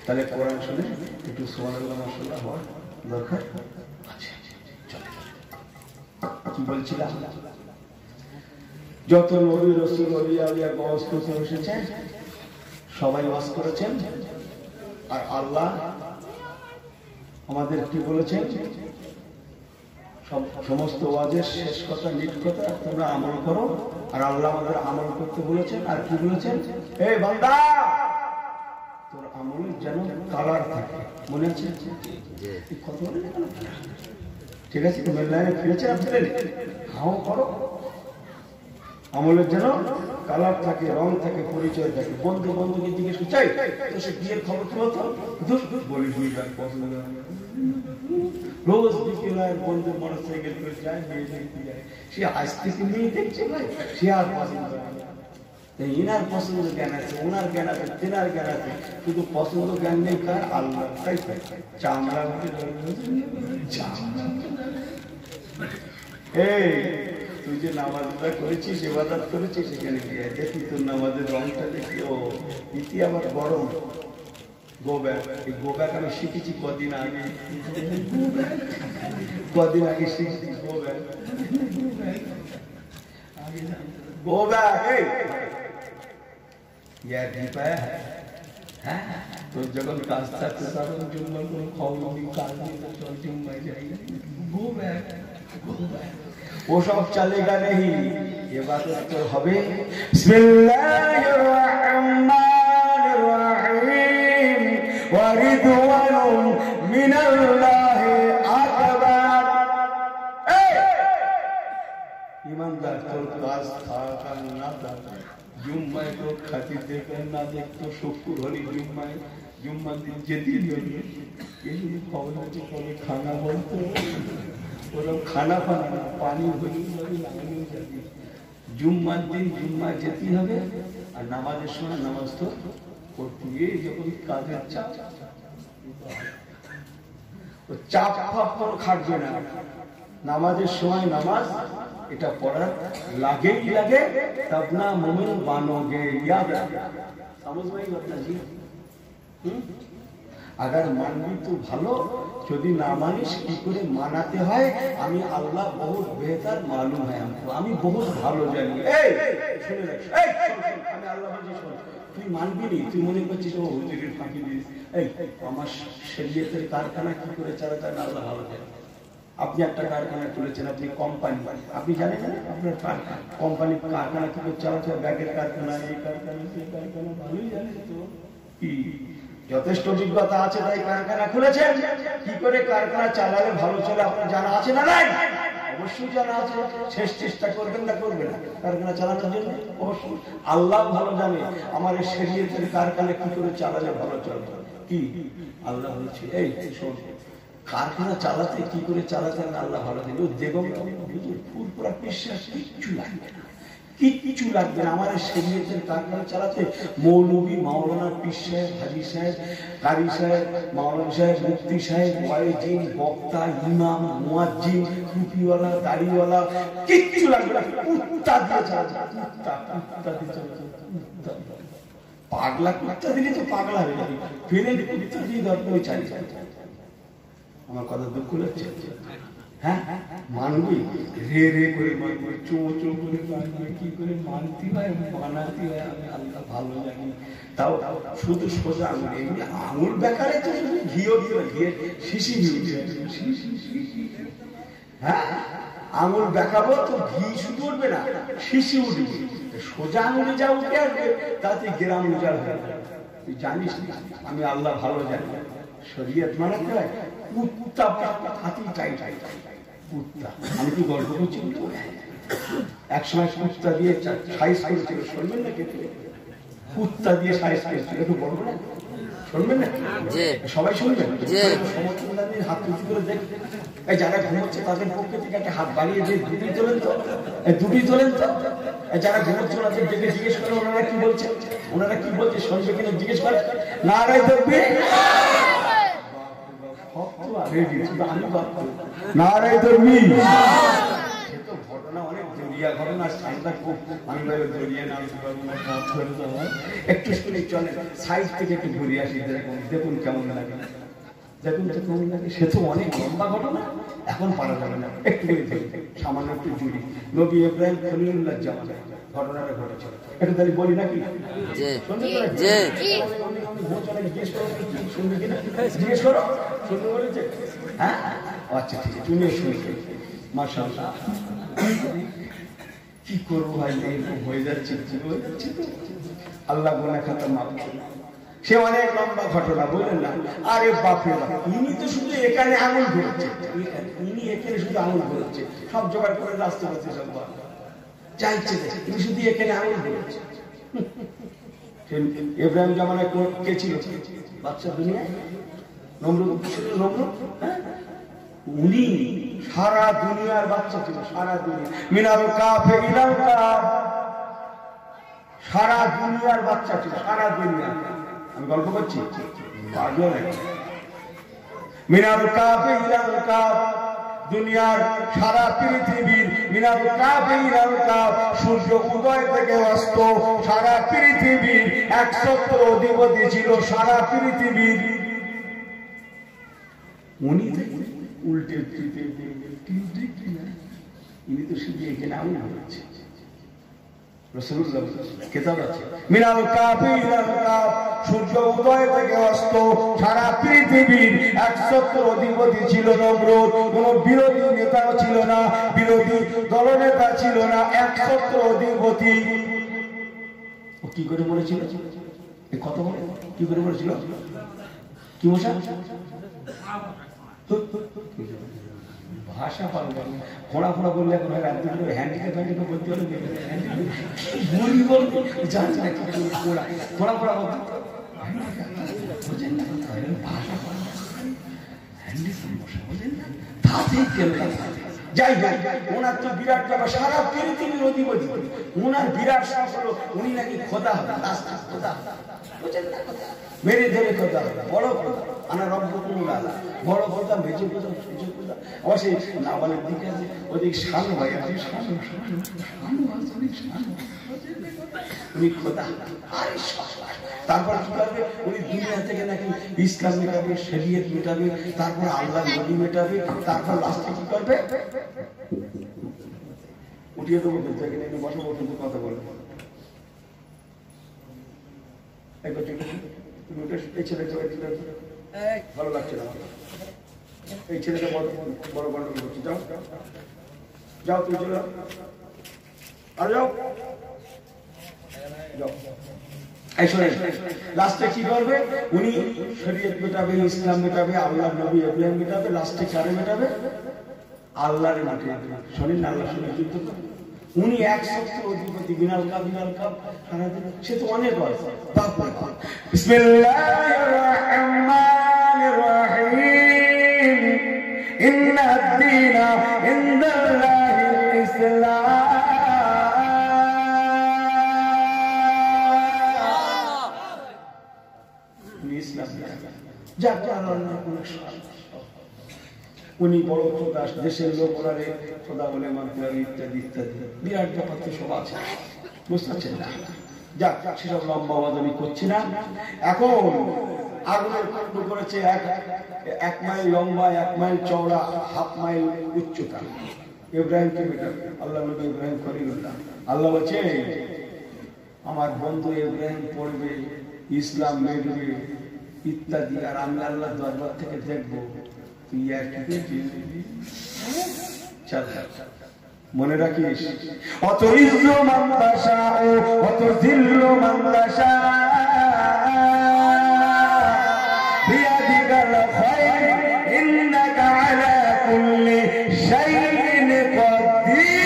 তাহলে কোরআন শুনে একটু সুবহানাল্লাহ মাশাআল্লাহ হওয়ার দরকার আছে। কি বলছিলাম? যত নবী রাসূল ওলিয়া আউলিয়া ওয়াজ করতে এসেছেন সবাই ওয়াজ করেছেন, আর আল্লাহ আমাদের কি বলেছেন? সমস্ত ওয়াজের শেষ কথা নিট কথা তোমরা আমল করো, আর আল্লাহ আমাদের আমল করতে বলেছেন। আর কি বলেছেন? এই বান্দা তোর আমলের যেন কালার থাকে, মনে আছে? ঠিক আছে, তোমার লাইনে ফিরেছে আপনাদের হাও করো, আমলের যেন কালার থাকে, রং থাকে, পরিচয় থাকে। বন্ধু বন্ধুকে জিজ্ঞেস চাই তো সে বিয়ের খবর কি বলতো? বলি পছন্দ রোজ বিকেলায় বন্ধু মোটর সাইকেল করে যায়, বিয়ে দেখতে যায়। সে আজ থেকে মেয়ে দেখছে ভাই, সে আর পছন্দ ইনার পছন্দ জ্ঞান আছে, ওনার জ্ঞান আছে, তেনার জ্ঞান আছে, শুধু পছন্দ জ্ঞান নেই কার? আল্লাহ। তাই চামড়া এই তুই যে নামাজটা করেছিস, ইবাদত করেছিস, সেখানে গিয়ে দেখি তোর নামাজের রংটা দেখি, ও ইতি আমার বড় গোব্যাগ। এই গোব্যাগ আমি শিখেছি কদিন আগে, শিখেছি গোব্যাগ। তোর যখন কাজ থাকতে তখন জুম্মার কোনো খবর নেই, কাজ নেই, চল জুম্মায় যাই। ওসব চলেগা নেই, ইবাদত তো হবে। বিসমিল্লাহির রহমানির রহিম ওয়া রিদওয়ানুম মিনাল্লাহি আকবার। ইমানদার তোর কাজ থাকা না থাকা, জুম্মায় তো খাতির দেখে না দেখতো, শুক্র হলি জুম্মায়, জুম্মার দিন যেদিন হলি এই খবর হচ্ছে কবে খানা বলতো, ওরকম খানা ফানা না, পানি হলি লাগানো যাবে। জুম্মার দিন জুম্মায় যেতে হবে, আর নামাজের সময় নামাজ তো করতে গিয়ে যখন কাজের চাপ চাপ ফাপ কোনো খাটবে না। নামাজের সময় নামাজ এটা পড়ার লাগেই লাগে, তব না মুমিন বানোগে। याद समझ में बता जी। अगर मानবি তো ভালো, যদি না মানিস কি করে মানাতে হয় আমি আল্লাহ বহুত বেহতর মালুম হয় हमको, আমি বহুত ভালো জানি। এই শুনে রাখ, এই আমি আল্লাহ বলছি শোন, তুই মানবি নি, তুই মনে করছিস ও হুজুরের ফাঁকি দিস। এই আমার শরীয়তের কারখানা কি করে চালাতে হয় আল্লাহ ভালো জানে। আপনি একটা কারখানা খুলেছেন, আপনি কোম্পানি, আপনি জানেন না আপনার কোম্পানি কারখানা কি করে চালাতে হয়? ব্যাগের কারখানা, এই কারখানা, সেই কারখানা, ভালোই জানেন তো। কি যথেষ্ট অভিজ্ঞতা আছে তাই কারখানা খুলেছেন। কি করে কারখানা চালালে ভালো চলে আপনার জানা আছে না নাই? অবশ্যই জানা আছে। শেষ চেষ্টা করবেন না করবেন না কারখানা চালানোর জন্য? অবশ্যই। আল্লাহ ভালো জানে আমার এই শরীয়তের কারখানা কি করে চালালে ভালো চলবে। কি আল্লাহ বলছে, এই শোন, কারখানা চালাতে কি করে চালাতে আল্লাহ ভালো দিল। দেখুন পুরো বিশ্বাস কিচ্ছু লাগবে না, কিচ্ছু লাগবে না। আমার শরীয়তের কারখানা চালাতে মৌলবী, মাওলানা, পীর সাহেব, হাজী সাহেব, কারি সাহেব, মাওলানা সাহেব, মুফতি সাহেব, ওয়াইজিন, বক্তা, ইমাম, মুয়াজ্জিন, টুপিওয়ালা, দাড়িওয়ালা, কিচ্ছু লাগবে না। কুত্তা দিয়ে চালাতে, কুত্তা দিয়ে চালাতে। পাগলা কুত্তা দিলে তো পাগলা হয়ে যাবে, ফেলে কুত্তা দিয়ে দরকার ওই চালিয়ে। আমার কথা দুঃখ লাগছে। হ্যাঁ মানবি রে রে করে মানবি, চো চো করে মানবি, কি করে মানতে হয় মানাতে হয় আমি আল্লাহ ভালো জানি। তাও শুধু সোজা আঙুল, এমনি আঙুল বেকারে তো শুধু ঘিও দিয়ে ঘিয়ে শিশি ঘিয়ে, হ্যাঁ আঙুল বেকাবো তো ঘি শুধু উঠবে না, শিশি উঠবে। সোজা আঙুলে যা উঠে আসবে তাতে গ্রাম উজাড় হয়ে যাবে। তুই জানিস আমি আল্লাহ ভালো জানি। শরীয়ত মানে কি হয়? কুত্তা হাতি চাই চাই কুত্তা। আমি কি গল্প করছি? এক সময় কুত্তা দিয়ে সাইজ করেছিল, শুনবেন না? কিন্তু কুত্তা দিয়ে সাইজ করেছিল, একটু বলবো না? শুনবেন না? সবাই শুনবেন? হাত উঁচু করে দেখ, এই যারা ঘুমোচ্ছে তাদের পক্ষে থেকে একটা হাত বাড়িয়ে দিয়ে দুটি তোলেন তো, দুটি তোলেন তো। যারা ঘুমোচ্ছে ওনাদের ডেকে জিজ্ঞেস করে ওনারা কি বলছে, ওনারা কি বলছে শুনবে কিনা জিজ্ঞেস করে। নারাই দেখবে নারাই ধর্মী। সে তো ঘটনা অনেক জড়িয়া ঘটনা, সাইডটা খুব আমি জড়িয়ে না একটু শুনে চলে সাইড থেকে একটু ঘুরিয়ে আসি, দেখুন কেমন লাগে, দেখুন তো কেমন লাগে। সে তো অনেক লম্বা ঘটনা, এখন পারা যাবে না, একটু সামান্য একটু জুড়ি। নবী ইব্রাহিম খলিলুল্লাহ জামান ঘটনাটা ঘটেছিল, একটু তাহলে বলি নাকি? শুনবে কিনা জিজ্ঞেস করো, শুনবে বলেছে? হ্যাঁ আচ্ছা ঠিক আছে, তুমিও শুনবে। মাশাআল্লাহ, কি করবো ভাই, এরকম হয়ে যাচ্ছে, আল্লাহ গুনাহ খাতা মাফ করুন। সে অনেক লম্বা ঘটনা, বললেন না? আরে বাপরে বাপ, ইনি তো শুধু এখানে আঙুল ঘুরছে, ইনি এখানে শুধু আঙুল ঘুরছে, সব জোগাড় করে রাস্তা পাচ্ছে সব চাইছে, ইনি শুধু এখানে আঙুল ঘুরছে। ইব্রাহিম জামানায় কে ছিল বাচ্চা দুনিয়ায়? নমরুদ ছিল। নমরুদ, হ্যাঁ উনি সারা দুনিয়ার বাচ্চা ছিল, সারা দুনিয়া মিনাল কাফে ইলাল কাফ, সারা দুনিয়ার বাচ্চা ছিল, সারা দুনিয়া। আমি গল্প করছি, মিনাল কাফে ইলাল কাফ, দুনিয়ার সারা পৃথিবীর মিনাল কাফে ইলাল কাফ, সূর্য উদয় থেকে অস্ত সারা পৃথিবীর 170 অধিপতি ছিল, সারা পৃথিবীর। উনি উল্টে ইনি তো শুধু এখানে আমি বলছি, মিনাল কাফে ইলাল কাফ, সূর্য উদয় থেকে অস্ত সারা পৃথিবীর 170 অধিপতি ছিল নমরুদ। কোন বিরোধী নেতাও ছিল না, বিরোধী দলনেতা ছিল না, 170 অধিপতি। ও কি করে বলেছিল কথা বলে? কি করে বলেছিল? কি মশা ভাষা পারবে ফোড়া ফোড়া বললে এখন হ্যান্ডিক্যাপ বলতে হলে জানছি না ফোড়া ফোড়া ভাষা যাই যাই, ওনার তো বিরাট ব্যাপার, সারা পৃথিবীর অধিপতি, ওনার বিরাট সাহস হলো উনি নাকি খোদা হবে, খোদা মেরে ধরে খোদা হবে, বড় খোদা, আনা রব্বুকুম আলা, বড় খোদা, মেজো খোদা, ছোট খোদা। আবার সেই নাবালের দিকে আছে ওদিক শানু ভাই আছে, উনি খোদা। তারপর কি করবে? উনি দুনিয়া থেকে নাকি ইসলাম মেটাবে, শরীয়ত মেটাবে, তারপর আল্লাহ নবী মেটাবে, তারপর লাস্টে কি করবে? উঠিয়ে দেবো বলতে বসো পর্যন্ত কথা বলবো। এই ছেলেটা ভালো লাগছে না, এই ছেলেটা বড় গন্ডগোল করছে, যাও যাও তুমি চলে আর যাও যাও। লাস্টে কি করবে? উনি শরীয়ত মেটাবে, ইসলাম মেটাবে, আল্লাহ নবী ইব্রাহিম মেটাবে, লাস্টে কারে মেটাবে? আল্লাহরে মেটাবে। শোনেন না, আল্লাহ শুনে যুদ্ধ করে উনি 170 অধিপতি, বিনাল কাপ সারাদিন, সে তো অনেক হয়। বিসমিল্লাহির রহমানির রহিম, ইন্নাদ-দীনা ইনদাল্লাহিল ইসলাম। উনি বড় খোদা, দেশের লোক ওনারে খোদা বলে মানতে হবে, ইত্যাদি ইত্যাদি, বিরাট ব্যাপার তো সব আছে, বুঝতে পারছেন না? যাক, সেসব লম্বা আওয়াজ আমি করছি না। এখন আগুনের কুণ্ড করেছে 1 মাইল লম্বা, 1 মাইল চওড়া, 1/2 মাইল উচ্চতা। ইব্রাহিমকে আল্লাহ নবী ইব্রাহিম খলিলুল্লাহ, আল্লাহ বলছে আমার বন্ধু ইব্রাহিম পড়বে, ইসলাম মেনে ইত্যাদি, আর আমি আল্লাহ দরবার থেকে দেখবো তুই মনে রাখিস। অত ইজ্জু মান তাশাউ অত যিল্লু মান তাশাউ বিয়াদিকাল খায়র ইন্নাকা আলা কুল্লি শাইইন কাদির।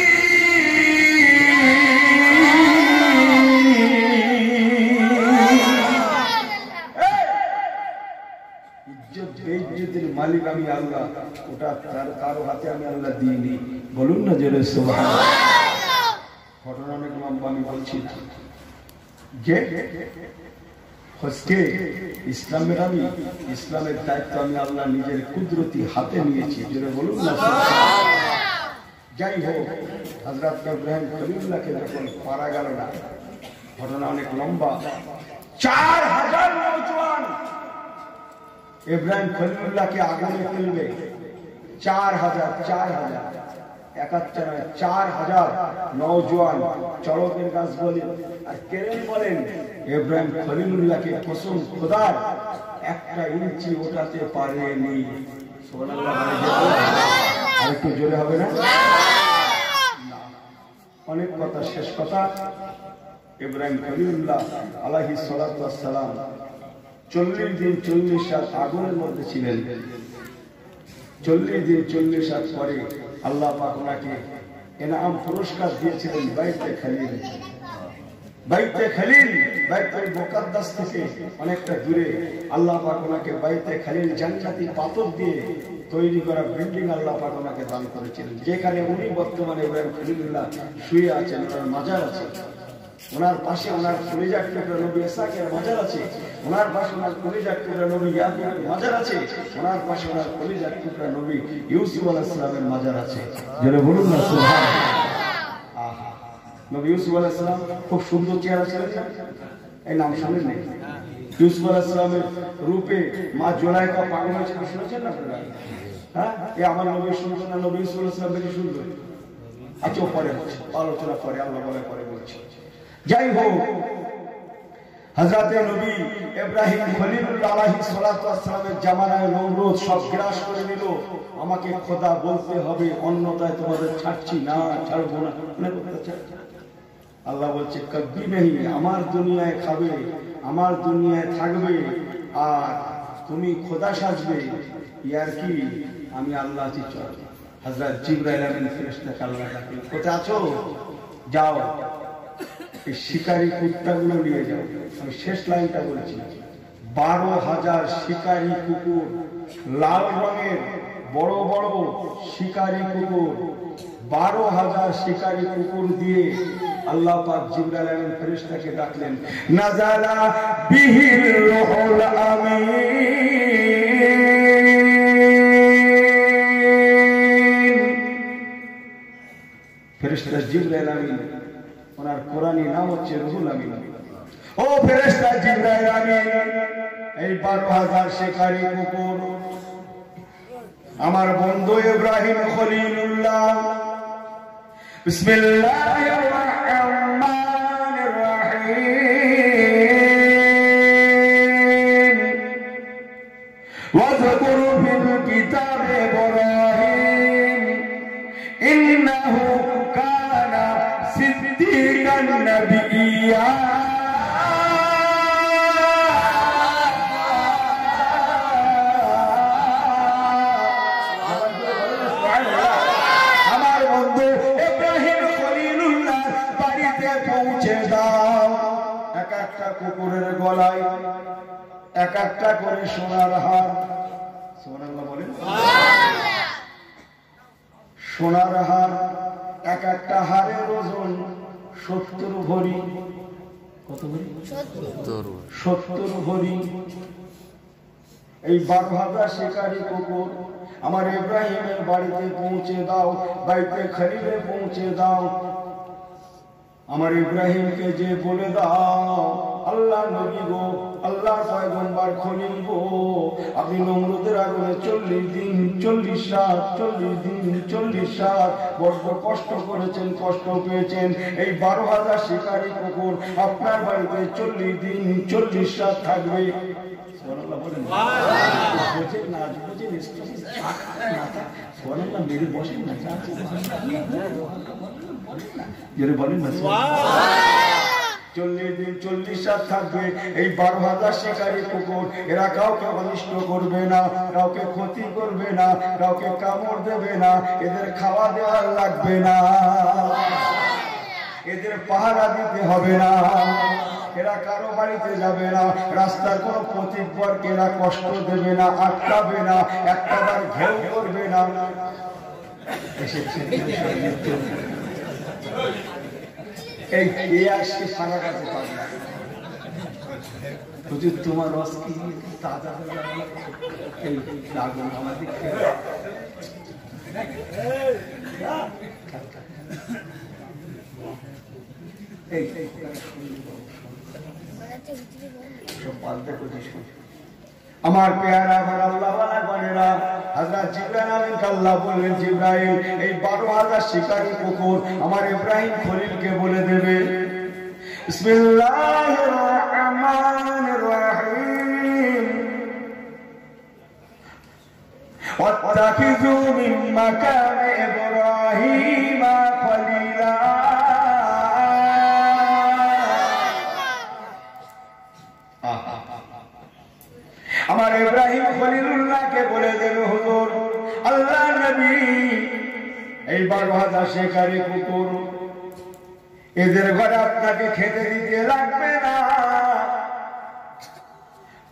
ইজ্জতের মালিক আমি আল্লাহ, ওটা তার কারো হাতে আমি আল্লাহ দিইনি। বলুন না জোরে সুবহানাল্লাহ। ঘটনা অনেক লম্বা, আমি বলছি যে ইসলামের ইসলামের দায়িত্ব আমি আল্লাহ নিজের কুদরতি হাতে নিয়েছি। জোরে বলুন না সুবহানাল্লাহ। যাই হোক, হযরত ইব্রাহিম খলিলুল্লাহকে যখন পারা গেল না, ঘটনা অনেক লম্বা। 4000 নওজোয়ান ইব্রাহিম খলিলুল্লাহকে আগুনে ফেলবে। 4000 একাত্তর 4000 নওজোয়ান চড়কের গাছ বলে আর কেরেন বলেন ইব্রাহিম খলিলুল্লাহকে কসম খোদার 1 ইঞ্চি ওঠাতে পারেনি। সুবহানাল্লাহ। আর একটু জোরে হবে না? অনেক কথা, শেষ কথা। ইব্রাহিম খলিলুল্লাহ আলাইহিস সালাতু ওয়াস সালাম 40 দিন 40 রাত আগুনের মধ্যে ছিলেন। 40 দিন 40 রাত পরে আল্লাহ পাক ওনাকে ইনাম পুরস্কার দিয়েছিলেন বাইতে খলিল। বাইতে খলিল বাইতুল মুকাদ্দাস থেকে অনেকটা দূরে আল্লাহ পাক ওনাকে বাইতে খলিল জান্নাতি পাথর দিয়ে তৈরি করা বিল্ডিং আল্লাহ পাক ওনাকে দান করেছিলেন, যেখানে উনি বর্তমানে ইব্রাহিম খলিলুল্লাহ শুয়ে আছেন। ওনার মাজার আছে, ওনার পাশে ওনার কলিজার টুকরা নবী ইসাকের মাজার আছে, ওনার পাশে ওনার কলিজার টুকরা নবী ইয়াকুবের মাজার আছে, ওনার পাশে ওনার কলিজার টুকরা নবী ইউসুফ আলাইহিস সালামের মাজার আছে। যারা বলুন না সুবহানাল্লাহ। আহা, নবী ইউসুফ আলাইহিস সালাম খুব সুন্দর চেহারা ছিলেন, এই নাম শুনেন না? ইউসুফ আলাইহিস সালামের রূপে মা জুলাইখা পাগল হয়েছে, শুনেছেন না আপনারা? হ্যাঁ, এই আমার নবী সুন্দর না নবী ইউসুফ আলাইহিস সালাম বেশি সুন্দর? আচ্ছা, পরে হচ্ছে আলোচনা করে, আল্লাহ বলে পরে বলছি। যাই হোক, হযরত নবী ইব্রাহিম খলিলুল্লাহ আলাইহিস সালাতু ওয়াস সালামের জামানায় নমরুদ সব গ্রাস করে নিল। আমাকে খোদা বলতে হবে, অন্যথায় তোমাদের ছাড়ছি না, ছাড়বো না। আল্লাহ বলছে কবি নেই, আমার দুনিয়ায় খাবে, আমার দুনিয়ায় থাকবে, আর তুমি খোদা সাজবে। ইয়ার কি? আমি আল্লাহ আছি। চল। হযরত জিবরাইল আমিন ফেরেশতাকে আল্লাহ ডাকলেন, কোথায় আছো? যাও এই শিকারী কুত্তাগুলো নিয়ে যাও। আমি শেষ লাইনটা বলছি, 12,000 শিকারী কুকুর, লাল রঙের বড় বড় শিকারী কুকুর, 12,000 শিকারী কুকুর দিয়ে আল্লাহ পাক জিবরাইল আমিন ফেরেশতাকে ডাকলেন। নাযালা বিহির রূহুল আমিন। ফেরেশতা জিবরাইল আমিন, ওনার কোরআনী নাম হচ্ছে রুহুল আমিন। ও ফেরেশতা জিবরাইল আমিন, এই 12,000 শিকারী কুকুর আমার বন্ধু ইব্রাহিম খলিলুল্লাহ বিসমিল্লাহির রহমানির রহিম ওয়াযকুর ফিল কিতাবে ইব্রাহিম ইন্নাহু কানা সিদ্দিকান নাবিয়্যা। আমার বন্ধু ইব্রাহিম খলিলুল্লাহ বাড়িতে পৌঁছে দাও। এক একটা কুকুরের গলায় এক একটা করে সোনার হার। সুবহানাল্লাহ বলেন। সোনার হার, এক একটা হারের ওজন 70 ভরি। কত ভরি? 70 ভরি। এই 12,000 শিকারী কুকুর আমার ইব্রাহিমের বাড়িতে পৌঁছে দাও, বাইতে খলিলে পৌঁছে দাও। আমার ইব্রাহিমকে যে বলে দাও, আল্লাহ নবী গো, আল্লাহর পয়গম্বর খলিল গো, আপনি নমরুদের আগুনে 40 দিন 40 রাত 40 দিন 40 রাত বড্ড কষ্ট করেছেন, কষ্ট পেয়েছেন। এই 12,000 শিকারী কুকুর আপনার বাড়িতে 40 দিন 40 রাত থাকবে। সুবহানাল্লাহ বলেন। বোঝেন না, বোঝেন সুবহানাল্লাহ, মেরে বসেন না, যেটা বলেন না 40 দিন 40 রাত থাকবে। এই 12,000 শিকারী কুকুর এরা কাউকে অনিষ্ট করবে না, কাউকে ক্ষতি করবে না, কাউকে কামড় দেবে না, এদের খাওয়া দেওয়ার লাগবে না, এদের পাহারা দিতে হবে না, এরা কারো বাড়িতে যাবে না, রাস্তার কোনো পথিকবরকে এরা কষ্ট দেবে না, আটকাবে না, একটাবার ঘেউ করবে না। এই আসছে সারা কাছে পাবে না। হুজুর তোমার রস কি তাজা এই লাগুন আমাদের আমার পেয়ারা আমার আল্লাহ ওয়ালা গণেরা, হযরত জিবরাইল আমিনকে আল্লাহ বললেন, জিবরাইল এই 12,000 শিকারী কুকুর আমার ইব্রাহিম খলিলকে বলে দেবে। বিসমিল্লাহির রহমানির রহিম। ওয়াত্তাখিযু মিন মাকামি ইব্রাহিম খলিলা। আমার ইব্রাহিম খলিলুল্লাহকে বলে দেবে, হুজুর আল্লাহ নবী এই 12,000 শিকারী কুকুর এদের ঘরে আপনাকে খেতে দিতে লাগবে না,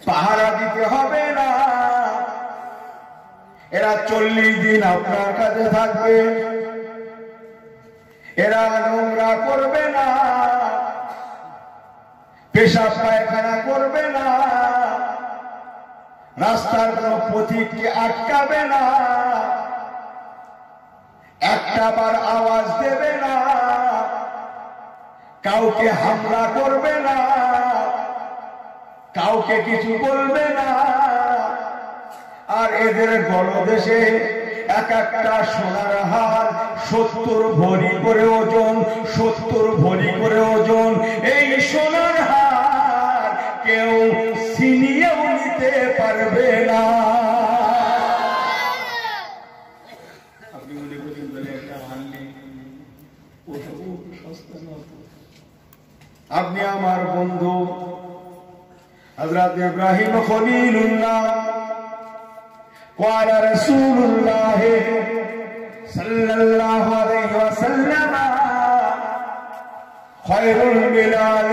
পাহারা দিতে হবে না, এরা 40 দিন আপনার কাছে থাকবে, এরা নোংরা করবে না, পেশাব পায়খানা করবে না, রাস্তার কোন পথিককে আটকাবে না, একটাবার আওয়াজ দেবে না, কাউকে হামলা করবে না, কাউকে কিছু বলবে না। আর এদের গলদেশে এক একটা সোনার হার 70 ভরি করে ওজন, 70 ভরি করে ওজন। এই সোনার হার কেউ ছিনিয়েও নিতে পারবে না। আপনি মনে করেন বলে একটা ভাঙলে আপনি আমার বন্ধু হযরত ইব্রাহিম খলিলুল্লাহ قال رسول الله صلى الله عليه وسلم خير البلاد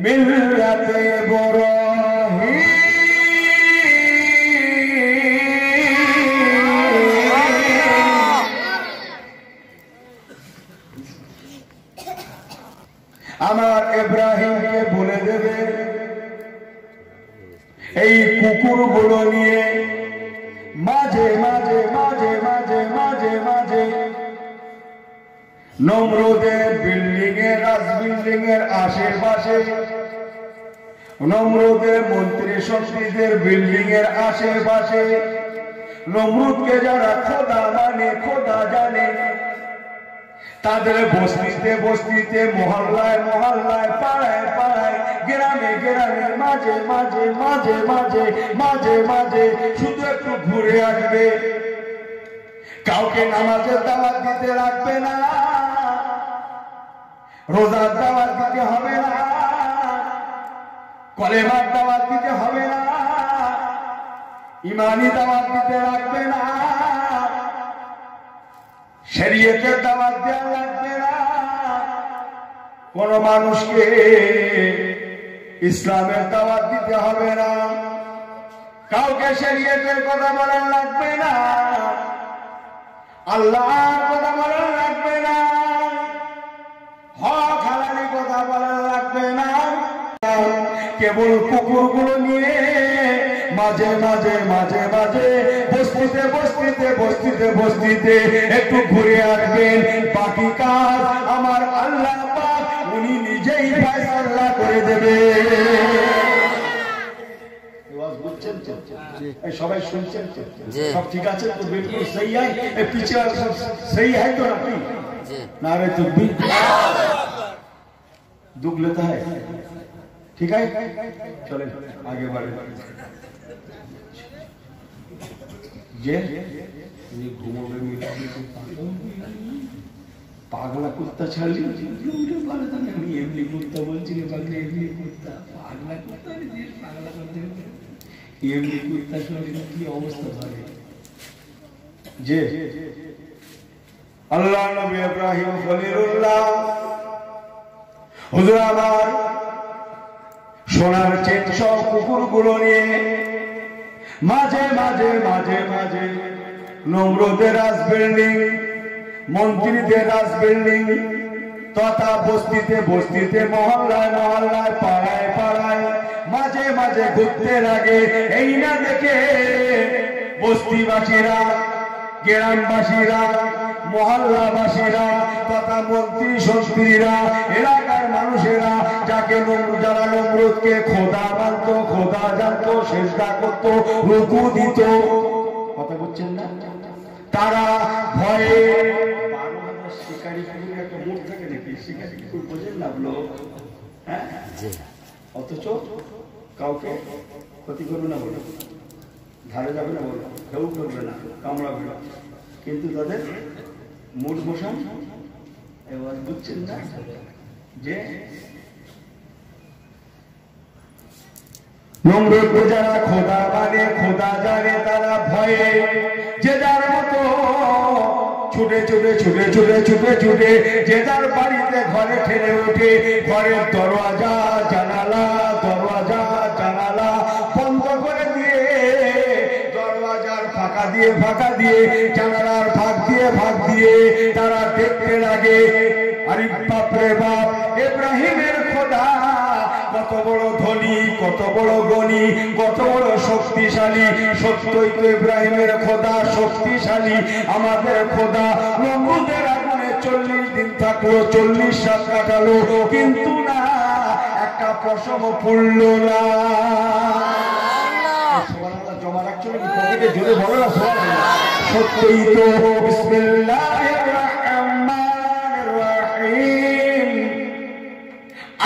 ملة إبراهيم আমার ইব্রাহিমকে বলে দেবে এই কুকুরগুলো নিয়ে মাঝে মাঝে মাঝে মাঝে মাঝে মাঝে নমরুদের বিল্ডিং এর রাজ বিল্ডিং এর আশেপাশে, নমরুদের মন্ত্রী সচিবদের বিল্ডিং এর আশেপাশে, নমরুদকে যারা খোদা মানে খোদা জানে তাদের বস্তিতে বস্তিতে, মহল্লায় মহল্লায়, পাড়ায় পাড়ায়, গ্রামে গ্রামে, মাঝে মাঝে মাঝে মাঝে মাঝে মাঝে শুধু একটু ঘুরে আসবে। কাউকে নামাজের দাওয়াত দিতে রাখবে না, রোজার দাওয়াত দিতে হবে না, কলেমার দাওয়াত দিতে হবে না, ইমানি দাওয়াত দিতে রাখবে না, শরীয়তের দাওয়াত দেওয়া লাগবে না, কোন মানুষকে ইসলামের দাওয়াত দিতে হবে না, কাউকে শরীয়তের কথা বলার লাগবে না, আল্লাহর কথা বলার লাগবে না, হক হালালি কথা বলার লাগবে না। কেবল কুকুরগুলো নিয়ে মাঝে মাঝে মাঝে মাঝে বস্তিতে বস্তিতে বস্তিতে বস্তিতে একটু ঘুরে আসবেন। বাকি কাজ আমার আল্লাহ পাক উনি নিজেই ফয়সালা করে বানিয়ে দেবে। সবাই শুনছেন তো? সব ঠিক আছে তো? बिल्कुल सही है। पीछे वाला सब सही है तो ना? नारे तकबीर। दुख लेता है, ठीक है? चले आगे बढ़े। ये घूमोगे पागला कुत्ता छाड़ ली एमनी कुत्ता बोलছিল পাগলা এমনি কুত্তা পাগলা কুত্তা পাগলা করতে এমনি কুত্তা শরীরে কি অবস্থা হবে যে আল্লাহ নবী ইব্রাহিম খলিলুল্লাহ হুজুর আমার সোনার চেন সব কুকুরগুলো নিয়ে মাঝে মাঝে মাঝে মাঝে নমরুদের রাজ বিল্ডিং, মন্ত্রীদের রাজ বিল্ডিং তথা বস্তিতে বস্তিতে মহল্লায় মহল্লায় পাড়ায় পাড়ায় মাঝে মাঝে ঘুরতে লাগে। এই না দেখে বস্তিবাসীরা, গ্রামবাসীরা, মহল্লাবাসীরা তথা মন্ত্রী সন্ত্রীরা, এলাকার মানুষেরা যাকে যারা নমরুদকে খোদা মানত, খোদা জানতো, সেজদা করত, রুকু দিত, কথা বলছেন না? তারা ভয়ে 12,000 শিকারী কুকুর একটা মুখ থাকে নাকি? শিকারী কুকুর বোঝেন না লোক, হ্যাঁ? অথচ কাউকে ক্ষতি করবে না বলো, ধারে যাবে না বলো, কেউ করবে না, কামড়াবে না, কিন্তু তাদের মূল বসান। এবার বুঝছেন না যে নমরুদকে যারা খোদা মানে, খোদা জানে, তারা ভয়ে যে যার মতো ছুটে ছুটে ছুটে ছুটে ছুটে ছুটে যে যার বাড়িতে ঘরে ঠেলে ওঠে। ঘরের দরওয়াজা জানালা বন্ধ করে দিয়ে, দরওয়াজার ফাঁকা দিয়ে জানালার ফাঁক দিয়ে তারা দেখতে লাগে, আরে বাপরে বাপ, ইব্রাহিমের খোদা কত বড় ধনী, কত বড় গণী, কত বড় শক্তিশালী। সত্যই তো ইব্রাহিমের খোদা শক্তিশালী। আমাদের খোদা নমরুদের আগুনে 40 দিন থাকলো, 40 রাত কাটালো, কিন্তু না একটা পশম পড়ল না। সুবহানাল্লাহ জমা রাখছো নাকি পকেটে? জোরে বলো না সুবহানাল্লাহ। সত্যই তো। বিসমিল্লাহির রহমানির রহিম।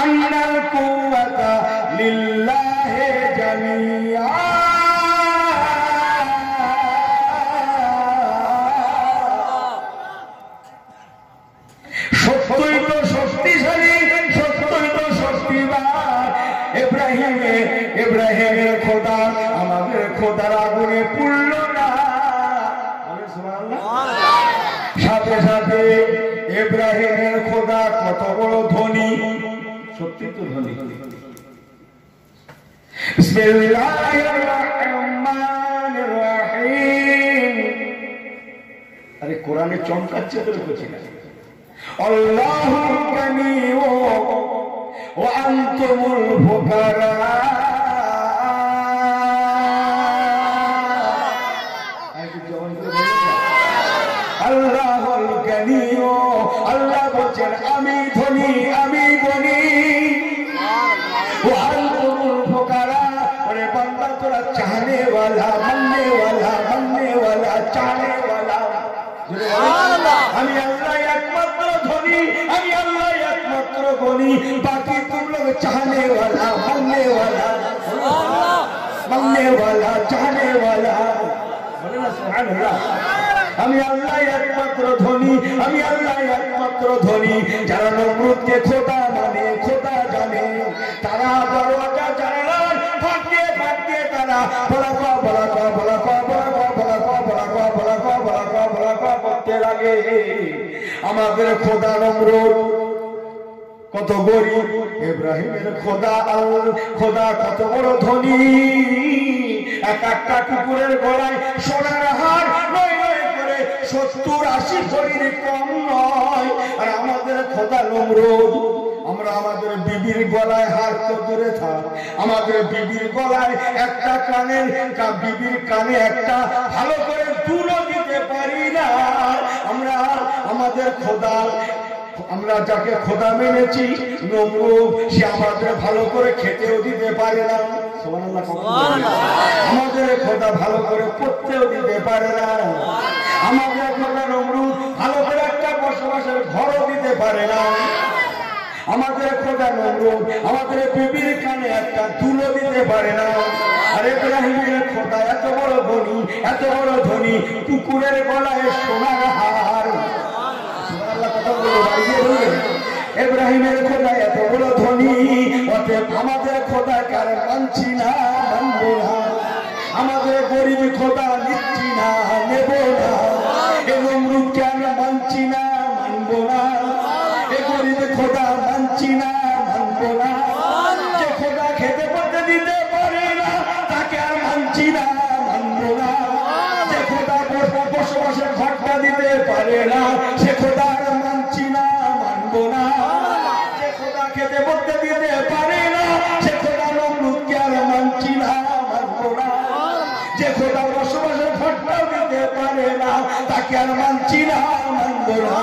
আন্নাল কুওয়াতা লিল্লাহি জামিআ। সত্যই তো শক্তিশালী, সত্যই তো শক্তিবান। ইব্রাহিমের খোদা আমাদের খোদার আগুনে পুড়ল না। সাথে সাথে ইব্রাহিমের খোদা কত বড় ধনী, সত্যি তো ধনী। বিসমিল্লাহির রহমানির রহিম। আরে কোরআনে চমকাচ্ছে তো বলছি না? আল্লাহুল গানিয়্যু ওয়া আনতুমুল ফুকারা। আল্লাহুল গানিয়্যু, আল্লাহ বলেন আমি ধনী, আমি গণী। ওয়া আনতুমুল ফুকারা, আরে বান্দা তোরা চাহনে वाला, মাননে वाला, মাননে वाला, চাহনে वाला। আমি আল্লাহ একমাত্র ধনী, আমি আল্লাহ একমাত্র গণী, বাকি তুম লোগ চাহনে वाला, মাননে वाला, মাননে वाला, চাহনে वाला। বলে না সুবহানাল্লাহ। আমি আল্লাহ একমাত্র ধনী, আমি আল্লাহ একমাত্র ধনী। যারা নমরুদকে খোদা মানে, খোদা জানে, তারা দরওয়াজা জানালার ফাঁক দিয়ে তারা করতে লাগে। আমাদের খোদা নমরুদ কত গরিব, ইব্রাহিমের খোদা খোদা কত বড় ধনী। এক একটা কুকুরের গলায় সোনার হার নয় নয় করে 70-80 ভরির কম নয়। আর আমাদের খোদা নমরুদ, আমরা আমাদের বিবির গলায় হার তো দূরে থাক, আমাদের বিবির গলায় একটা কানের, বিবির কানে একটা ভালো করে দুলও দিতে পারি না। আমরা আমাদের খোদা আমরা যাকে খোদা মেনেছি নমরুদ সে আমাদের ভালো করে খেতেও দিতে পারে না। সুবহানাল্লাহ। আমাদের খোদা ভালো করে পড়তেও দিতে পারে না। আমাদের খোদা নমরুদ ভালো করে একটা বসবাসের ঘরও দিতে পারে না। আমাদের খোদা নমরুদ আমাদের বিবির কানে একটা তুলো দিতে পারে না। আর ইব্রাহিমের খোদা এত বড় ধনী, এত বড় ধনী, কুকুরের গলায় সোনার হার। ইব্রাহিমের খোদা এত বড় ধনী, অতএব আমাদের খোদা কার মানছি না, মানবো না। আমাদের গরিব খোদা নিচ্ছি না, নেব না। এ নমরুদকে আমরা মানছি না, মানবো না। এ গরিব খোদা মানছি না, মানবো না। যে খোদা খেতে পড়তে দিতে পারে না তাকে আর মানছি না, মানবো না। যে খোদা বসবাসের ঘরটা দিতে পারে না সে খোদা আর মানছি না, মানবো না। যে খোদা খেতে পড়তে দিতে পারে না সে খোদা নমরুদকে আর মানছি না, মানবো না। যে খোদা বসবাসের ঘরটাও দিতে পারে না তাকে আর মানছি না, মানবো না।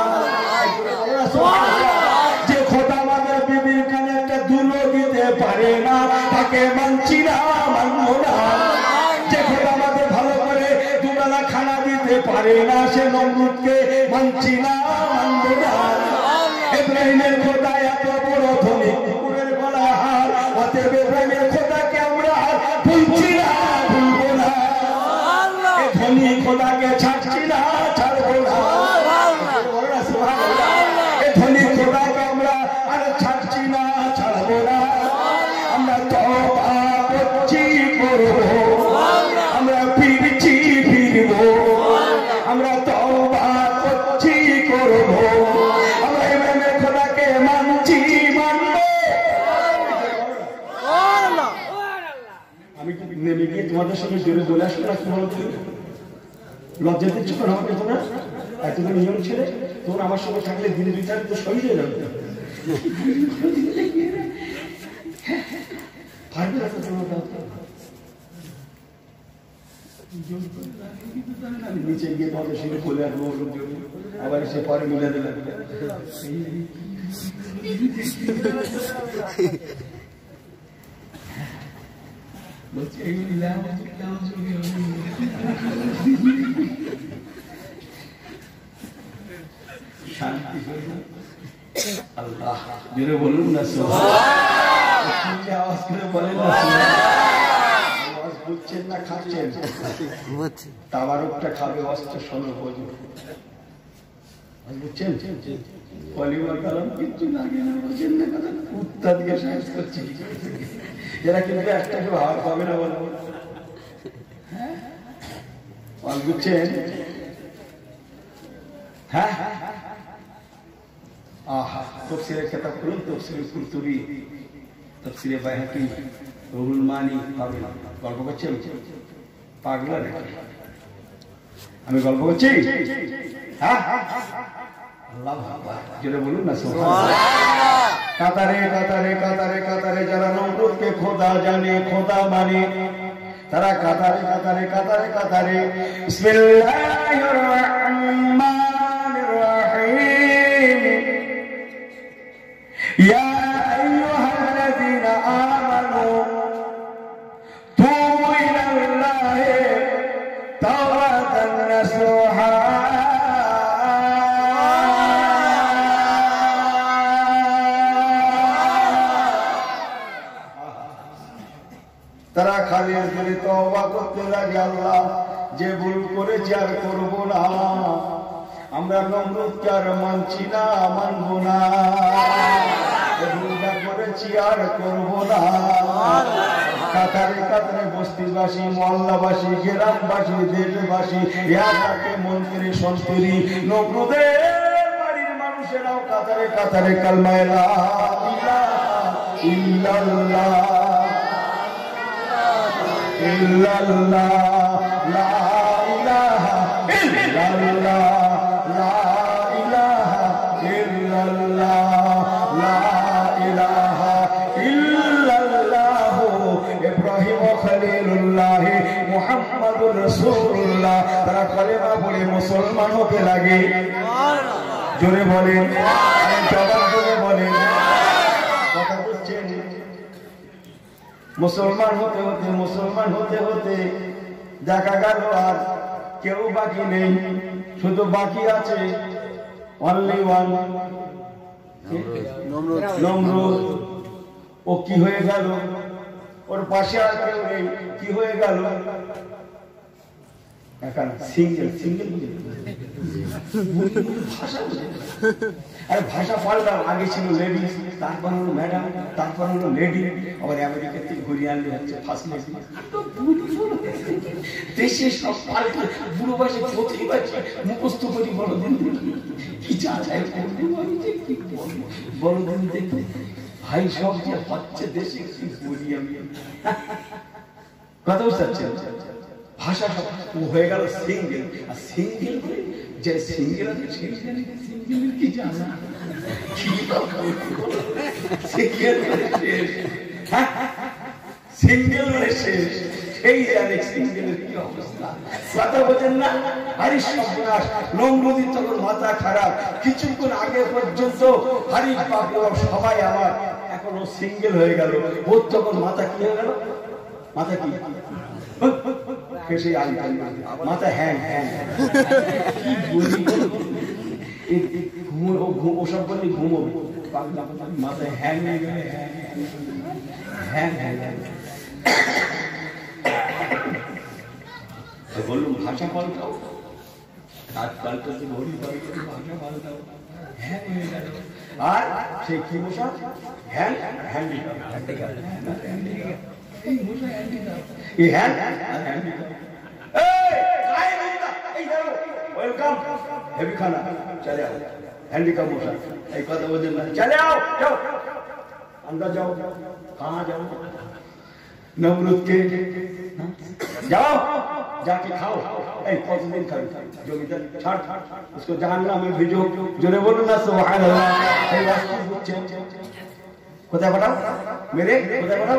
যে খোদা আমাদের বিবির কানে একটা দুলো দিতে পারে না তাকে মানছি না, মানবো না। যে খোদা আমাদের ভালো করে দুবেলা খানা দিতে পারে না সে নমরুদকে মানছি না, মানবো না। ইব্রাহিমের খোদা এত বড় ধনী, কুকুরের গলায় হার, অতএব ইব্রাহিমের খোদাকে আমরা ভুলছি না, ভুলবো না। এই ধনী খোদাকে ছাড়ছি না, ছাড়বো না। এই ধনী খোদাকে আমরা আর ছাড়ছি না, ছাড়বো না। আমরা তওবা করছি, করবো। আমরা ফিরছি, ফিরবো। আমরা তওবা করছি, করবো। আমরা ইব্রাহিমের খোদাকে মানছি, মানবো। আমি নেমে গিয়ে তোমাদের সঙ্গে জোরে বলে আসবো না, তোমার লজ্জা দিচ্ছ না আমাকে? তোমরা এতদিন নিয়ম ছেড়ে তোমরা আমার সঙ্গে থাকলে দিনে দুই তারিখ তো শহীদ হয়ে যাবে। পারবে না তো তোমরা? আমি নিচে গিয়ে তোমাদের সঙ্গে বলে আসবো, আবার সে পরে মিলে দিলাম। শান্তি আল্লাহ জোরে বলুন না, আওয়াজ করে বলেন না। আওয়াজ বুঝছেন না, খাচ্ছেন? তাবারকটা খাবে অস্ত্র শোনো বোঝো, বুঝছেন? পলিমার কালাম কিচ্ছু লাগে না, বুঝছেন না? কুত্তা দিয়ে সাহায্য করছে এরা, কিন্তু একটাকে ভাব পাবে না, বলবো। হ্যাঁ বুঝছেন? হ্যাঁ আহা, তফসিরের কিতাব খুলুন, তফসিরে কুরতুবী, তফসিরে বাইহাকি, রুহুল মানি পাবেন। গল্প করছি আমি? পাগলা নাকি আমি গল্প করছি? হ্যাঁ আল্লাহ যেটা বলুন না। কাতারে কাতারে কাতারে কাতারে যারা নমরুদকে খোদা জানে, খোদা মানে, তারা কাতারে কাতারে কাতারে কাতারে বিসমিল্লাহির রাহমানির রাহিম ইয়া আইয়ুহাল্লাযীনা আমানু তুবু ইলাল্লাহি তাওবাতান নাসুহা। তারা খালি করে তওবা করতে লাগে, আল্লাহ যে ভুল করেছি আর করবো না। আমরা নমরুদকে আর মানছি না, মানবো না। ভুলটা করেছি আর করবো না। কাতারে কাতারে বস্তিবাসী, মহল্লাবাসী, গ্রামবাসী, দেশবাসী, এলাকাকে মন্ত্রী সন্তুরি নমরুদের বাড়ির মানুষেরাও কাতারে কাতারে কালমা লা ইলাহা ইল্লাল্লাহ ইল্লাল্লাহ লা ইলাহা ইল্লাল্লাহ লা ইলাহা ইল্লাল্লাহ লা ইলাহা ইল্লাল্লাহ ইব্রাহিম খলিলুল্লাহ মুহাম্মাদুর রাসূলুল্লাহ। তারা কালেমা পড়ে মুসলমান হতে লাগে। জোরে বলেন সবার জন্য বলেন কথা বুঝছেন? মুসলমান হতে হতে দেখা গেল আর কেউ বাকি নেই, শুধু বাকি আছে অনলি ওয়ান, নমরুদ। ও কি হয়ে গেল? ওর পাশে আর কেউ নেই, কি হয়ে গেল? সিঙ্গেল আরে ভাষা পাল্টাম, আগে ছিল লেডিস, তারপর হলো ম্যাডাম, তারপর হলো লেডি, আবার আমেরিকা থেকে ঘুরিয়ে আনলে হচ্ছে ফার্স্ট লেডি। দেশে সব পাল্টে বুড়ো বয়সে প্রতি বছর মুখস্থ করি বড় দিন কি যা যায় বড় দিন দেখতে ভাই সব যে হচ্ছে দেশে কি বলি আমি কথা বুঝতে পারছেন? ভাষা সব হয়ে গেল সিঙ্গেল, আর সিঙ্গেল যে সিঙ্গেল আছে সিঙ্গেল কি জানা সিঙ্গেল মানে শেষ, সেই জানে সিঙ্গেলের কি অবস্থা। কথা বোঝেন না? হারিস সর্বনাশ। নমরুদের তখন মাথা খারাপ, কিছুক্ষণ আগে পর্যন্ত হারিস বাবু সবাই আমার, এখনো সিঙ্গেল হয়ে গেল। ওর তখন মাথা কি হয়ে গেল? মাথা কি মাথা হ্যাং হ্যাং ওসব বললে ঘুমোবে, মাথায় হ্যাং হ্যাং হ্যাং। বললুম ভাষা পাল্টাও, কাজ পাল্টাতে ঘড়ি পাল্টাতে ভাষা পাল্টাও, হ্যাং হয়ে গেল। আর সেই কি মশা? হ্যাং হ্যান্ডিক্যাপ, वेलकम हेवी खाना चले आओ हैंडीकैप मोशन एक बात वो दिन चले आओ जाओ अंदर जाओ कहाँ जाओ नमरूद के जाओ जाके खाओ कौन दिन खाओ जो इधर छाड़ उसको जहन्नम में भेजो जो ने बोलो ना सुभान अल्लाह কোথায় পাঠাও মেরে কোথায় পাঠাও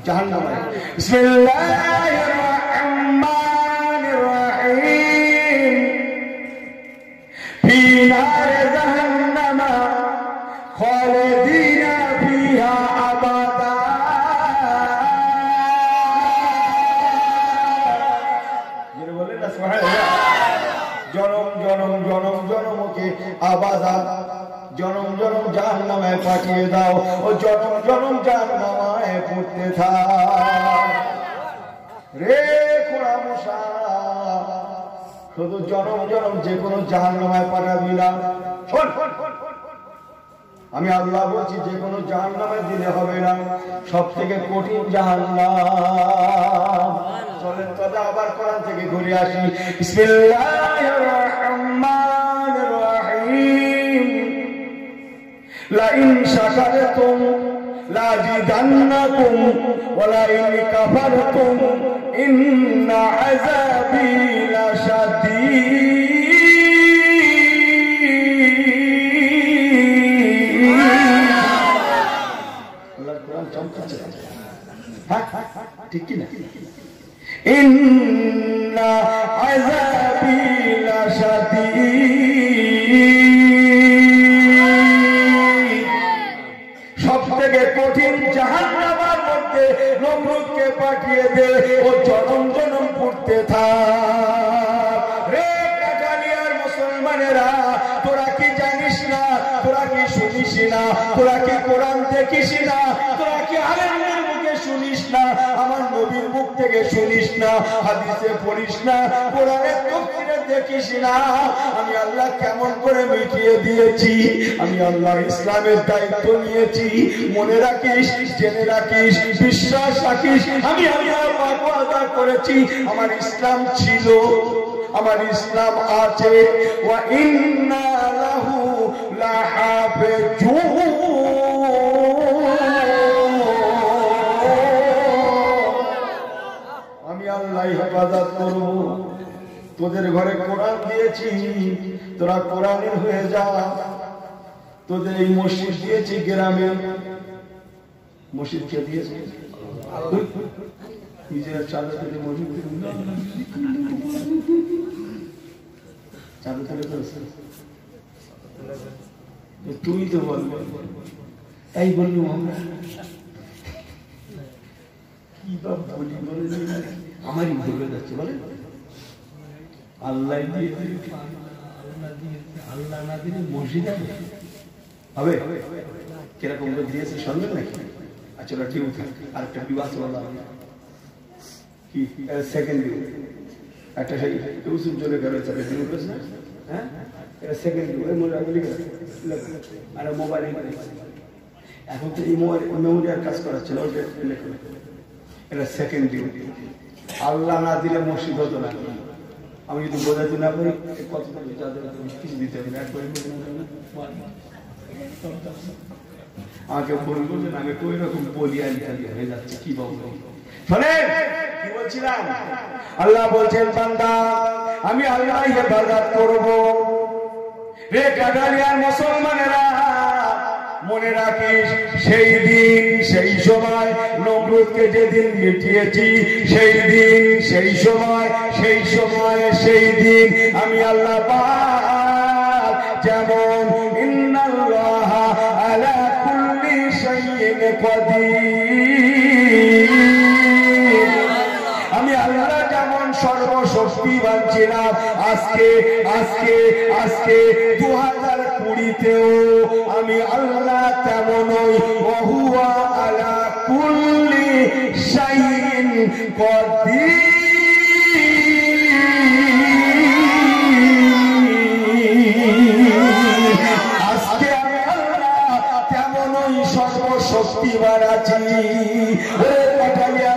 জাহান্নামে বিসমিল্লাহির রহমানির রহিম ফি নার জাহান্নাম খালিদিনা ফিহা আবাদা যেন বলেন না সুবহানাল্লাহ জনম জনম জনম জনমকে আবাদা জনম জনম জাহান্নামে পাঠিয়ে দাও ও জনম জনম জাহান্নামে পড়তে থাক রে খোড়া মশা শুধু জনম জনম যে কোনো জাহান্নামে পাঠাবি না শোন আমি আল্লাহ বলছি যে কোনো জাহান্নামে দিলে হবে না সব থেকে কঠিন জাহান্নাম চলেন তবে আবার কোরআন থেকে ঘুরে আসি বিসমিল্লাহির রহমানির রহিম لئن شكرتم لأزيدنكم ولئن كفرتم إن عذابي لشديد ঠিক কি না إن عذابي لشديد সবথেকে কঠিন জাহান্নামের মধ্যে নমরুদকে পাঠিয়ে দে ও জনম জনম পড়তে থাক রে কাটালিয়ার মুসলমানেরা তোরা কি জানিস না তোরা কি শুনিস না তোরা কি কোরআন দেখিস না তোরা কি আলেমদের মুখে শুনিস না আমার নবীর মুখ থেকে শুনিস না হাদিসে পড়িস না কোরআনের তফসিরে দেখিস না আমি আল্লাহ কেমন করে মিটিয়ে দিয়েছি আমি আল্লাহ ইসলামের দায়িত্ব নিয়েছি মনে রাখিস জেনে রাখিস বিশ্বাস রাখিস আমি আল্লাহ ওয়াদা করেছি আমার ইসলাম ছিল আমার ইসলাম আছে ওয়া ইন্না লাহু লাহাফিজুন আমি আল্লাহ হেফাজত করব তোদের ঘরে কোরআন দিয়েছি তোরা কোরআনের হয়ে যা তোদের এই মসজিদ দিয়েছি গ্রামে মসজিদ কে দিয়েছে নিজের চাঁদা থেকে মসজিদ চাঁদা থেকে তুমি তো বলবে, তাই বললুম আমরা। কি বা বলি বলে আমারই ভুলে যাচ্ছে বলে। আল্লাহ দিয়েছে, আল্লাহ না দিলে মসজিদ হবে কিরকম দিয়েছে সন্দেহ নাকি? আচ্ছা ঠিক আছে, আরেকটা বিবাহ বলা কি সেকেন্ড ভিউ একটা সেই ইউসুফ জোরে গেল না, হ্যাঁ এটা সেকেন্ড ভিউ আর মোবাইল। এখন তো এই মেমোরি আর কাজ করাচ্ছিল, এটা সেকেন্ড ভিউ। আল্লাহ না দিলে মসজিদ হতো না। আমি যদি বোঝাতে না পারি কত কিছু দিতে হবে না, আমাকে বলবো যে আমি তো এরকম বলি আর হয়ে যাচ্ছে। কি বলবো শোনেন, কি বলছিলাম? আল্লাহ বলছেন বান্দা আমি আল্লাহ ইবাদত করব। রে কাদারিয়ার মুসলমানেরা মনে রাখিস, সেই দিন সেই সময় নমরুদকে যেদিন মিটিয়েছি, সেই দিন সেই সময় সেই দিন আমি আল্লাহ পাক যেমন ইন্নাল্লাহা আলা কুল্লি শাইইন কাদির, আমি আল্লাহ যেমন সর্বশক্তিমান ছিলাম, আজকে 2020-তেও আমি আল্লাহ তেমনই ওহুয়া আলা কুল্লি শাইইন কাদির। আজকে আমি আল্লাহ তেমনই সর্বশক্তিমান আছি।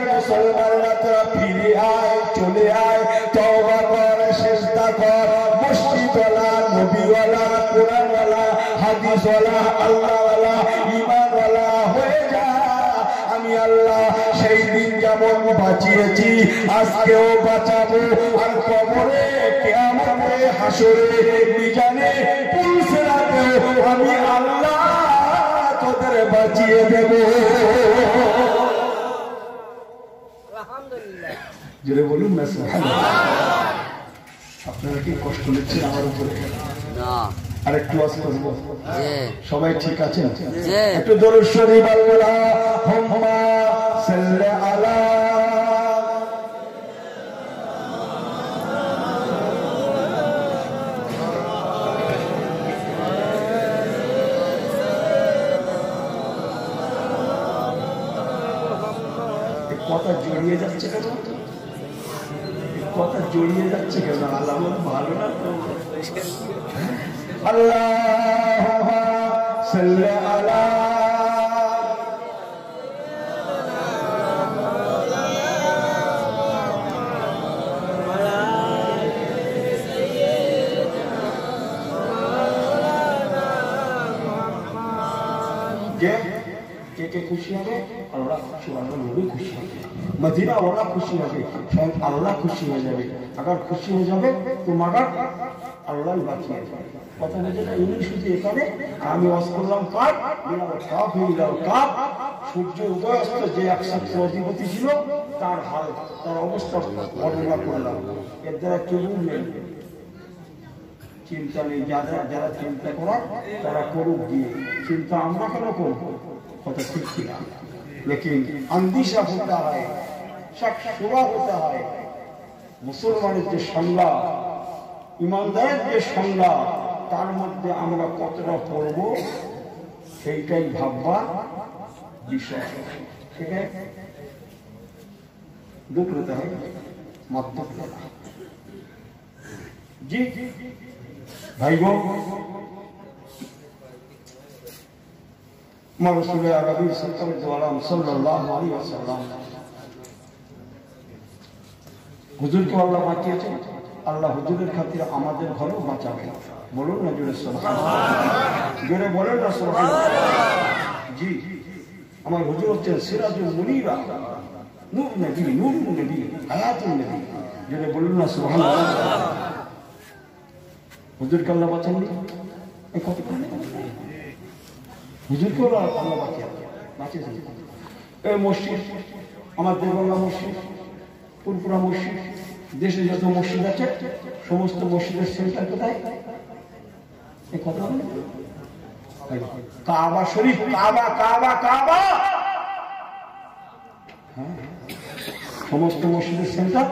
মুসলমানরা তোরা ফিরে আয়, চলে আয়, তওবা কর, সিজদা কর, মসজিদওয়ালা, নবীওয়ালা, কোরআনওয়ালা, হাদিসওয়ালা, আল্লাহওয়ালা, ঈমানওয়ালা হয়ে যা। আমি আল্লাহ সেই দিন যেমন বাঁচিয়েছি আজকেও বাঁচাবো, আর কবরে, কিয়ামতে, হাসরে, মিজানে, পুলসিরাতেও আমি আল্লাহ তোদের বাঁচিয়ে দেব। জোরে বলুন না সুবহানাল্লাহ। আপনারা কি কষ্ট নিচ্ছেন আমার উপরে? না, আর একটু ওয়াজ করব। সবাই ঠিক আছেন? একটু দরুদ শরীফ আল্লাহুম্মা সাল্লি আলা কথা জড়িয়ে যাচ্ছে কেন? কথা জড়িয়ে যাচ্ছে কেন? আল্লাহ ভালো না তো। আল্লাহুম্মা সাল্লি আলা কে খুশি হবে? আল্লাহ খুশি, আল্লাহ নবী খুশি হবে, মদিনা ওরা খুশি হবে, স্বয়ং আল্লাহ খুশি হয়ে যাবে। আগার খুশি হয়ে যাবে তো মাগার আল্লাহ বাঁচিয়ে যাবে। কথা বলছে না, ইনি শুধু এখানে আমি ওয়াজ করলাম কাপ কাপ হয়ে গেল কাপ। সূর্য উদয় অস্ত যে একসাথে অধিপতি ছিল তার হাল, তার অবস্থা বর্ণনা করলাম। এর দ্বারা কেউ নেই, চিন্তা নেই। যারা চিন্তা করার তারা করুক গিয়ে, চিন্তা আমরা কেন করবো? কথা ঠিক কিনা? লেকিন আন্দিশা হতে হয়, শোভা হতে হয়। মুসলমানের যে সংজ্ঞা, ইমানদারের যে সংজ্ঞা, তার মধ্যে আমরা কতটা পড়বো সেইটাই ভাববার বিষয়। ঠিক আছে, দুঃখ হতে হয় মাত্র। জি ভাই বোন, রাসূল আরবি সাল্লাল্লাহু আলাইহি ওয়াসাল্লাম হুজুরকে আল্লাহ বাঁচিয়েছেন। আল্লাহ হুজুরের খাতিরে আমাদের ঘরেও বাঁচাবেন। বলুন না জোরে সুবহানাল্লাহ, জোরে বলেন না সুবহানাল্লাহ। জি, আমার হুজুর হচ্ছেন সিরাজুল মুনীরা, নূর নবী, নূরুন নবী, হায়াতুন নবী। জোরে বলুন না সুবহানাল্লাহ। হুজুরকে আল্লাহ বাঁচাননি, এই কত হুজুরকে আল্লাহ বাঁচিয়েছেন। এই মসজিদ, আমার দেবগঙ্গা মসজিদ, পুরপুরা মসজিদ, দেশে যত মসজিদ আছে সমস্ত মসজিদের সেন্টার কোথায়? এই কথা কাবা শরীফ, কাবা কাবা কাবা, সমস্ত মসজিদের সেন্টার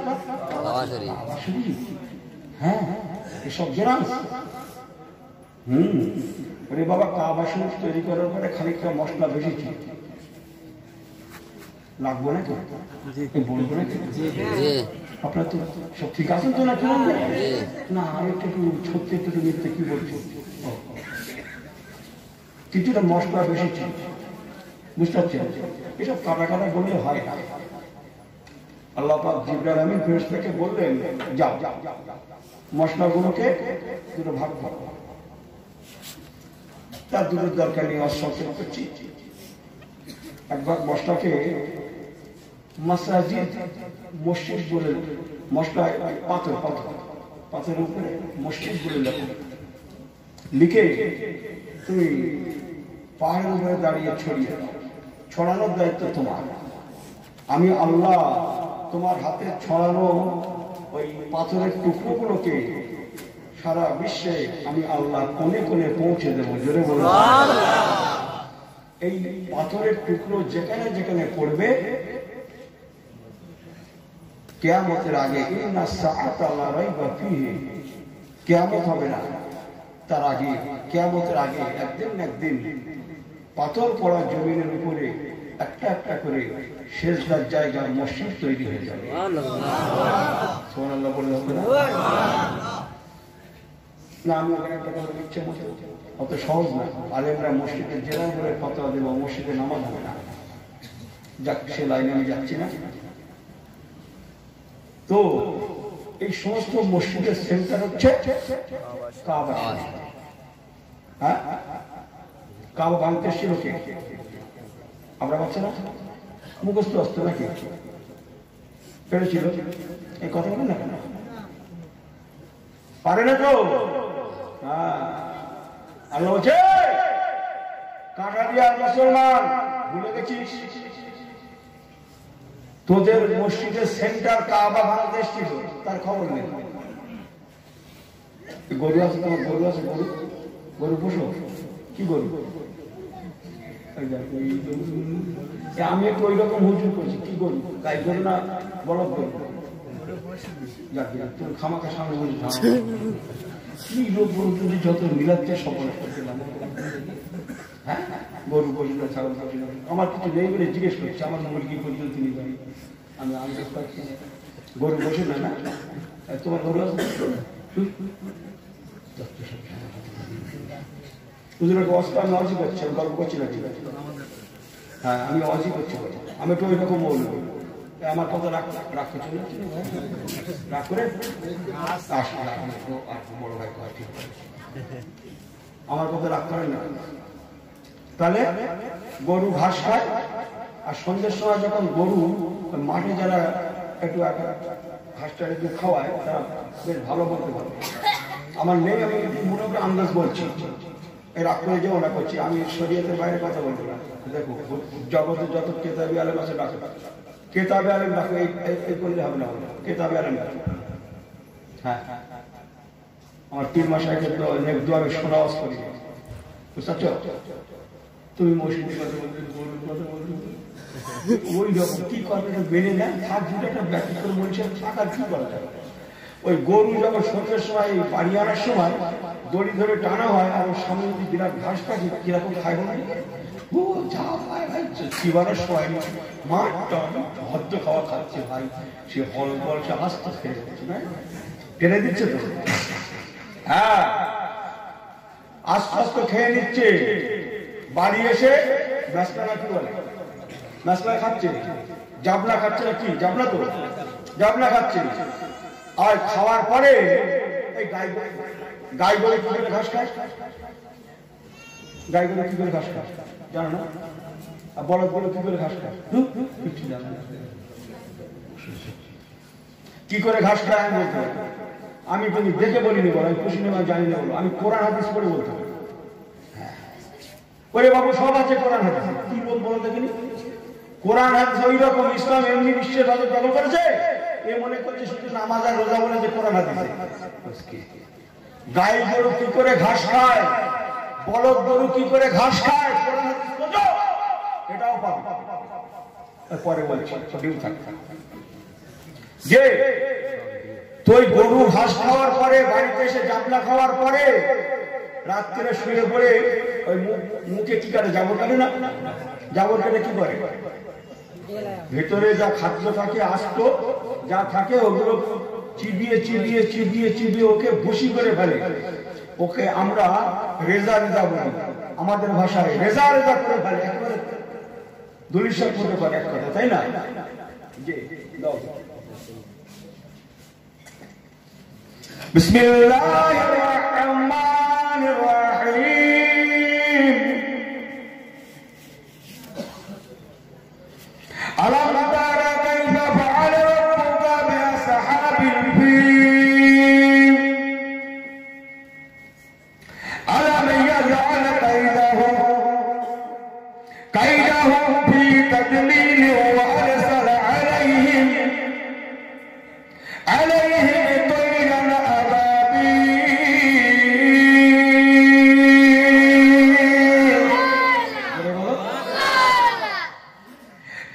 কাবা শরীফ। কাবা শরীফ। হ্যাঁ, এসব জেরাস। ওরে বাবা, কাবা শরীফ তৈরি করার পরে খানিকটা মশলা বেশি লাগবো নাকি? বলবো নাকি? আপনার তো সব ঠিক আছেন তো? না আমি একটু সত্যি একটু মিথ্যে কি বলছি, কিছুটা মশলা বেশি ছিল, বুঝতে পারছেন? এসব কাটা কাটা বললে হয় না। আল্লাহ পাক জিবরাইল আমিন ফেরেশতাকে বললেন, যাও মশলাগুলোকে দুটো ভাগ করো। তার দুটোর দরকার নেই, অসংখ্য করছি। এক ভাগ মশলাকে মাসাজিদ, মসজিদ বলে, মশলা পাথর পাথর পাথরের উপরে মসজিদ বলে লেখো, লিখে তুমি পাহাড়ের উপরে দাঁড়িয়ে ছড়িয়ে দাও। ছড়ানোর দায়িত্ব তোমার। আমি আল্লাহ তোমার হাতে ছড়ানো ওই পাথরের টুকরোগুলোকে সারা বিশ্বে আমি আল্লাহ কোণে কোণে পৌঁছে দেবো। জোরে বলবো। এই পাথরের টুকরো যেখানে যেখানে পড়বে কিয়ামতের আগে, কিয়ামত হবে না, তার আগে কিয়ামতের আগে একদিন একদিন পাথর পড়া জমিনের উপরে একটা একটা করে সেজদার জায়গায় মসজিদ তৈরি হয়ে যাবে। সুবহানাল্লাহ বলে হবে না? না, আমি ওখানে ইচ্ছে মতো অত সহজ না। আলেমরা মসজিদের জেলা করে ফতোয়া দেব, মসজিদে নামাজ হবে না। যাক, সে লাইনে আমি যাচ্ছি না। তো এই সমস্ত মসজিদের সেন্টার হচ্ছে কাবা। হ্যাঁ, কাবা ভাঙতে ছিল কে? আমরা পাচ্ছি না, মুখস্থ আসতো নাকি? পেরেছিল? এই কথা বলেন না কেন? পারে না তো? হ্যাঁ, আল্লাহ বলছে কাঁটা দিয়ে মুসলমান ভুলে গেছিস? তোদের মসজিদের সেন্টার কাবা ভাঙতে ছিল, তার খবর নেই। গরু আছে তোমার? গরু আছে? গরু গরু পোষো? কি গরু? আমি একটু ওই রকম হুজুর করছি। কি গরু? গাই গরু না বলদ গরু? তুমি খামাখা সামনে বলছি কি লোক গরু যদি যত মিলাচ্ছে সফল করছিলাম। হ্যাঁ, গরু বলি না, ছাগল বলি না, আমার কিছু নেই বলে জিজ্ঞেস করছি। আমার মুরগি পর্যন্ত তিনি জানি, আমি গরু বসে না। না, তোমার গরু আছে? আমি অজি করছি, আমি গল্প করছি না, ঠিক আছে? হ্যাঁ, আমি অজি করছি, আমি একটু ওই রকম বলবো। আমার কথা রাখ করছি না, রাগ করে বড় ভাই কয়, ঠিক আছে? আমার কথা রাগ করেন না। তাহলে গরু ঘাস খায়, আর সন্ধ্যের সময় যখন গরু মাঠে যারা একটু ঘাসটা একটু খাওয়ায়, তারা বেশ ভালো বলতে পারে। আমার নেই, আমি মনে করে আন্দাজ বলছি, রাগ করে যে ওনা করছি। আমি শরীয়তের বাইরে কথা বলবো না। দেখো, জগতে যত কেতাবি আলেম আছে ডাকো, কেতাবে আলেম ডাকো, এই করলে হবে না, কেতাবে আলেম ডাকো। হ্যাঁ, আমার 3 মাস আগে তো আমি শোনাওয়াজ করি, বুঝতে পারছো? তুমি মসজিদের কথা বলতে ওই রকম কি করবে? বেড়ে নেয়, থাক দুটো একটা ব্যাখ্যা করে বলছে, থাকার কি করা যাবে? ওই গরু যখন সন্ধ্যের সময় বাড়ি আনার সময় দড়ি ধরে টানা হয়, আর ওর সামনে যদি বিরাট ঘাস থাকে, কিরকম খাইব না? ও যা ভাই ভাই চিবানোর সময় মাঠটা হদ্দ খাওয়া খাচ্ছে ভাই, সে হল বলছে আস্তে খেয়ে যাচ্ছে, না টেনে দিচ্ছে তো। হ্যাঁ, আস্তে আস্তে খেয়ে নিচ্ছে। বাড়ি এসে মেসলা কি বলে? মেসলা খাচ্ছে, জাবলা খাচ্ছে না? কি জাবলা? তো জাবলা খাচ্ছে। আর খাওয়ার পরে এই গাই গরু কি করে ঘাস খায়? গাই গরু কি করে ঘাস খায় জানো না? আর বলদ গরু কি করে ঘাস খায়? কিছু জানো না। কি করে ঘাস খায় আমি বলতে পারি। আমি তুমি দেখে বলিনি বলো, আমি খুশি নেওয়া জানি না বলো, আমি কোরআন হাদিস পড়ে বলতে পারি। ওরে বাবু, সব আছে কোরআন হাদিস। কি বলবো দেখিনি? কোরআন হাদিস ওই রকম। ইসলাম এমনি বিশ্বের ভালো দখল করেছে, এ মনে করছে শুধু নামাজ আর রোজা বলে যে কোরআন হাদিস। গাই গরু কি করে ঘাস খায়? বলদ গরু কি করে ঘাস খায় এটাও পাবে। পরে বলছি যে তুই গরু ঘাস খাওয়ার পরে বাড়িতে এসে জাবলা খাওয়ার পরে রাত্রে শুয়ে পড়ে ওই মুখে কি করে জাবর কাটে না, জাবর কেটে কি করে ভেতরে যা খাদ্য থাকে আস্ত যা থাকে ওগুলো চিবিয়ে চিবিয়ে চিবিয়ে চিবিয়ে ওকে ভুসি করে ফেলে। ওকে আমরা রেজা রেজা বলি, আমাদের ভাষায় রেজা রেজা করে ফেলে, একবারে দুলিশার করতে পারে এক কথা, তাই না? বিসমিল্লাহির রহমানির রহিম। আলাম তারা কাইফা ফাআলা রাব্বুকা বিআসহাবিল ফিল আলাম ইয়াজআল কাইদাহুম ফি তাদলিল ওয়া আরসালা আলাইহিম তৈরান আবাবিল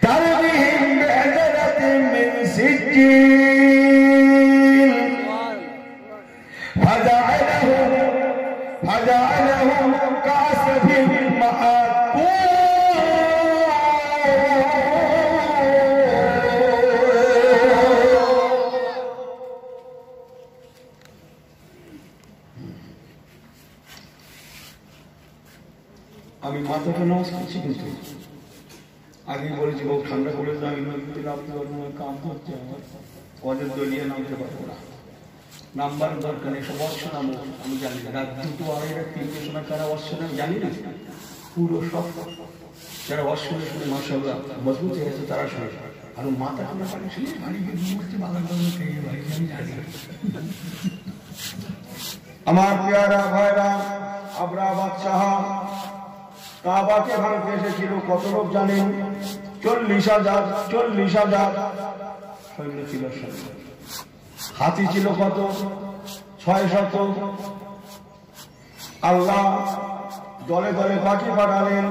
তারবিহিম বি'আদালাতিন মিন সিজ্জিল فجعلهم كعصف مأكول। আমি মাথাটা নামাজ করছি, কিন্তু আগে বলেছি বহু ঠান্ডা করে আমি নদীতে নামতে পারবো না, কাম করছে আমার অজর দলিয়ে নামতে পারবো না, নাম্বার দরকার নেই, সব অশ্ব নামো আমি জানি না, রাত 2টো 2:30 3টে সময় কারা অশ্ব নাম জানি না, পুরো সব যারা অশ্ব শুনে মাশাআল্লাহ মজবুত হয়ে গেছে তারা শুনে। আর মাথা ঠান্ডা পানি শুনে বাড়ি গিয়ে মরতে বাধা করবে কে ভাই আমি জানি। আমার পেয়ারা ভাইরা, আবরা বাদশাহ কাবাকে ভাঙতে এসেছিল কত লোক জানেন? 40,000 সৈন্য ছিল। হাতি ছিল কত? 600। আল্লাহ দলে দলে পাখি পাঠালেন,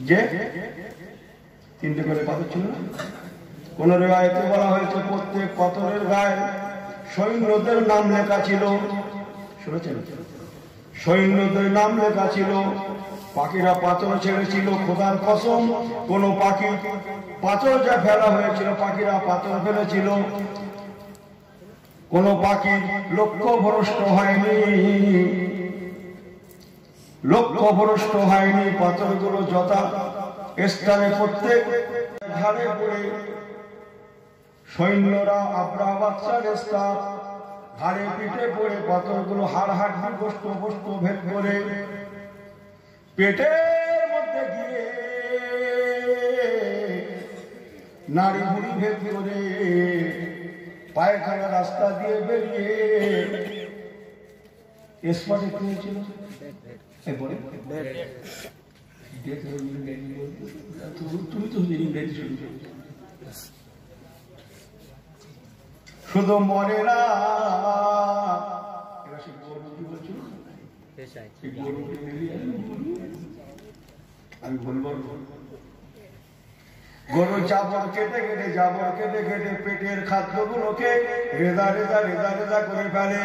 যে 3টে করে পাথর ছিল না? কোন রিওয়ায়েতে বলা হয়েছে প্রত্যেক পাথরের গায়ে সৈন্যদের নাম লেখা ছিল। শুনেছেন? সৈন্যদের নাম লেখা ছিল। পাখিরা পাথর ছেড়েছিল, খোদার কসম কোন পাখি পাথর যা ফেলা হয়েছিল, পাখিরা পাথর ফেলেছিল, কোন পাখি লক্ষ্য ভ্রষ্ট হয়নি, লক্ষ্য ভ্রষ্ট হয়নি। পাথরগুলো যথা স্থানে প্রত্যেক ধারে পড়ে সৈন্যরা আবরাহা বাদশার স্থান ঘাড়ে পিঠে পড়ে পাথরগুলো হাড় হাড্ডি গোস্ত গোস্ত ভেদ করে পেটের মধ্যে গিয়ে নাড়ি ভুড়ি ভেদ করে পায়খানা রাস্তা দিয়ে বেরিয়ে স্পটে হয়েছিল। তুমি তো শুধু মরে না, আমি বলবো গরু জাবর কেটে কেটে পেটের খাদ্যগুলোকে রেজা রেজা রেজা রেজা করে ফেলে।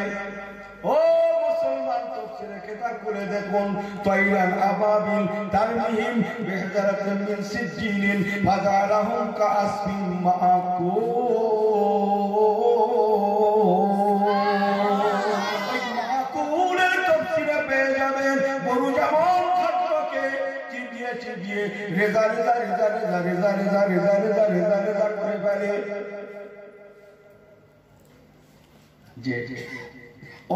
ও মুসলমান, তফসিরে কিতাব করে দেখুন, তৈরান আবাবিল তারমিহিম বিহিজারাতিন মিন সিজ্জিলিন ফাজালাহুম কাআসফিন মাকুলের তফসিরে পেয়ে যাবেন গরু যেমন খাদ্যকে চিবিয়ে চিবিয়ে রেজা রেজা রেজা রেজা রেজা রেজা রেজা রেজা রেজা রেজা করে ফেলে। যে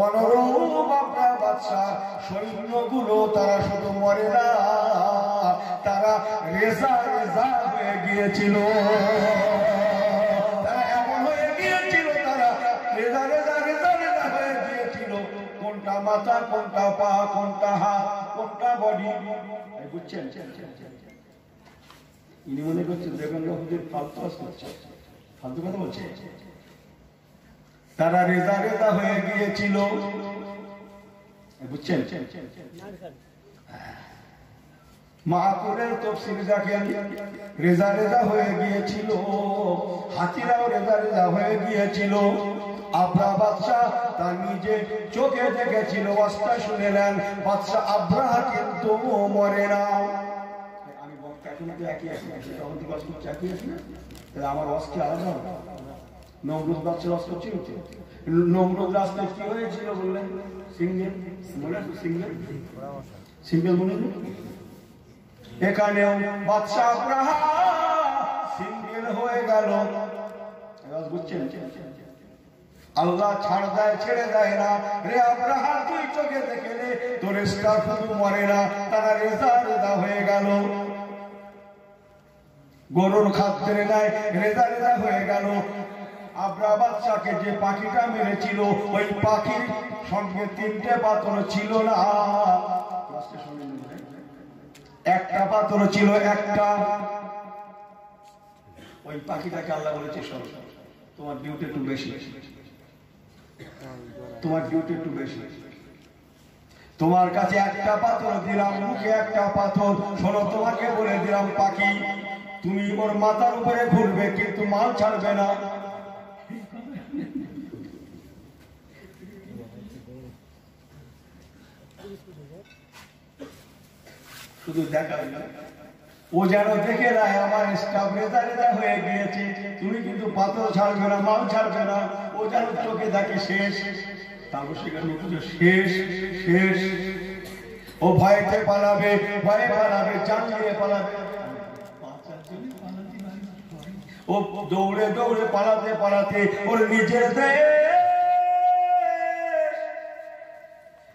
অনুরূপ আবরাহা বাদশাহ সৈন্যগুলো তারা শুধু মরে না, তারা রেজা রেজা হয়ে গিয়েছিল। তারা এমন হয়ে গিয়েছিল, তারা রেজা রেজা রেজা রেজা হয়ে গিয়েছিল। কোনটা মাথা, কোনটা পা, কোনটা হাত, কোনটা বডি, বুঝছেন? ইনি মনে করছেন দেখুন ফালতু করছে, ফালতু কথা বলছে। তারা রেজা রেজা হয়ে গিয়েছিল। বুঝছেন? মাহফিলের তাফসীর দেখেন, রেজা রেজা হয়ে গিয়েছিল, হাতিরাও রেজা রেজা হয়ে গিয়েছিল। আবরাহ বাদশাহ তার নিজে চোখে দেখেছিল, ওয়াজটা শুনে নেন। বাদশাহ আবরাহা কিন্তু মরে না। আমি বক্তা কিন্তু একই আছি, তখন তো ওয়াজ করছি একই আছি না, তাহলে আমার ওয়াজ কি আলাদা? নমরুদ বাদশাহ ওয়াজ করছিল, নমরুদ রাস্তায় কি হয়েছিল বললেন? সিঙ্গেল মনে আছে? সিঙ্গেল মনে আছে? এখানেও বাদশাহ আবরাহা সিঙ্গেল হয়ে গেল। বুঝছেন? আল্লাহ ছাড় দেয়, ছেড়ে দেয় না। রে আবরাহা, তুই চোখে দেখে রে, তোর স্টার শুধু মরে না, তারা রেজা রেজা হয়ে গেল। গরুর খাদ্যের নাই রেজা রেজা হয়ে গেল। আবরাহা বাদশাকে যে পাখিটা মেরেছিল, ওই পাখির সঙ্গে 3টে পাথর ছিল না, একটা পাথর ছিল, একটা। ওই পাখিটাকে আল্লাহ বলেছে, তোমার ডিউটি একটু বেশি, তোমার ডিউটি একটু বেশি। তোমার কাছে একটা পাথর দিলাম, মুখে একটা পাথর। শোনো, তোমাকে বলে দিলাম পাখি, তুমি ওর মাথার উপরে ঘুরবে, কিন্তু মাল ছাড়বে না। শুধু দেখা, ও যেন দেখে নেয় আমার স্টাফ রেজা রেজা হয়ে গিয়েছে, তুমি কিন্তু পাথর ছাড়বে না, মাল ছাড়বে না। ও যেন চোখে দেখে শেষ, তারপর সেখানে শেষ শেষ। ও ভয়তে পালাবে, ভয়ে পালাবে, জানিয়ে পালাবে। ও দৌড়ে দৌড়ে পালাতে পালাতে ওর নিজের দেশ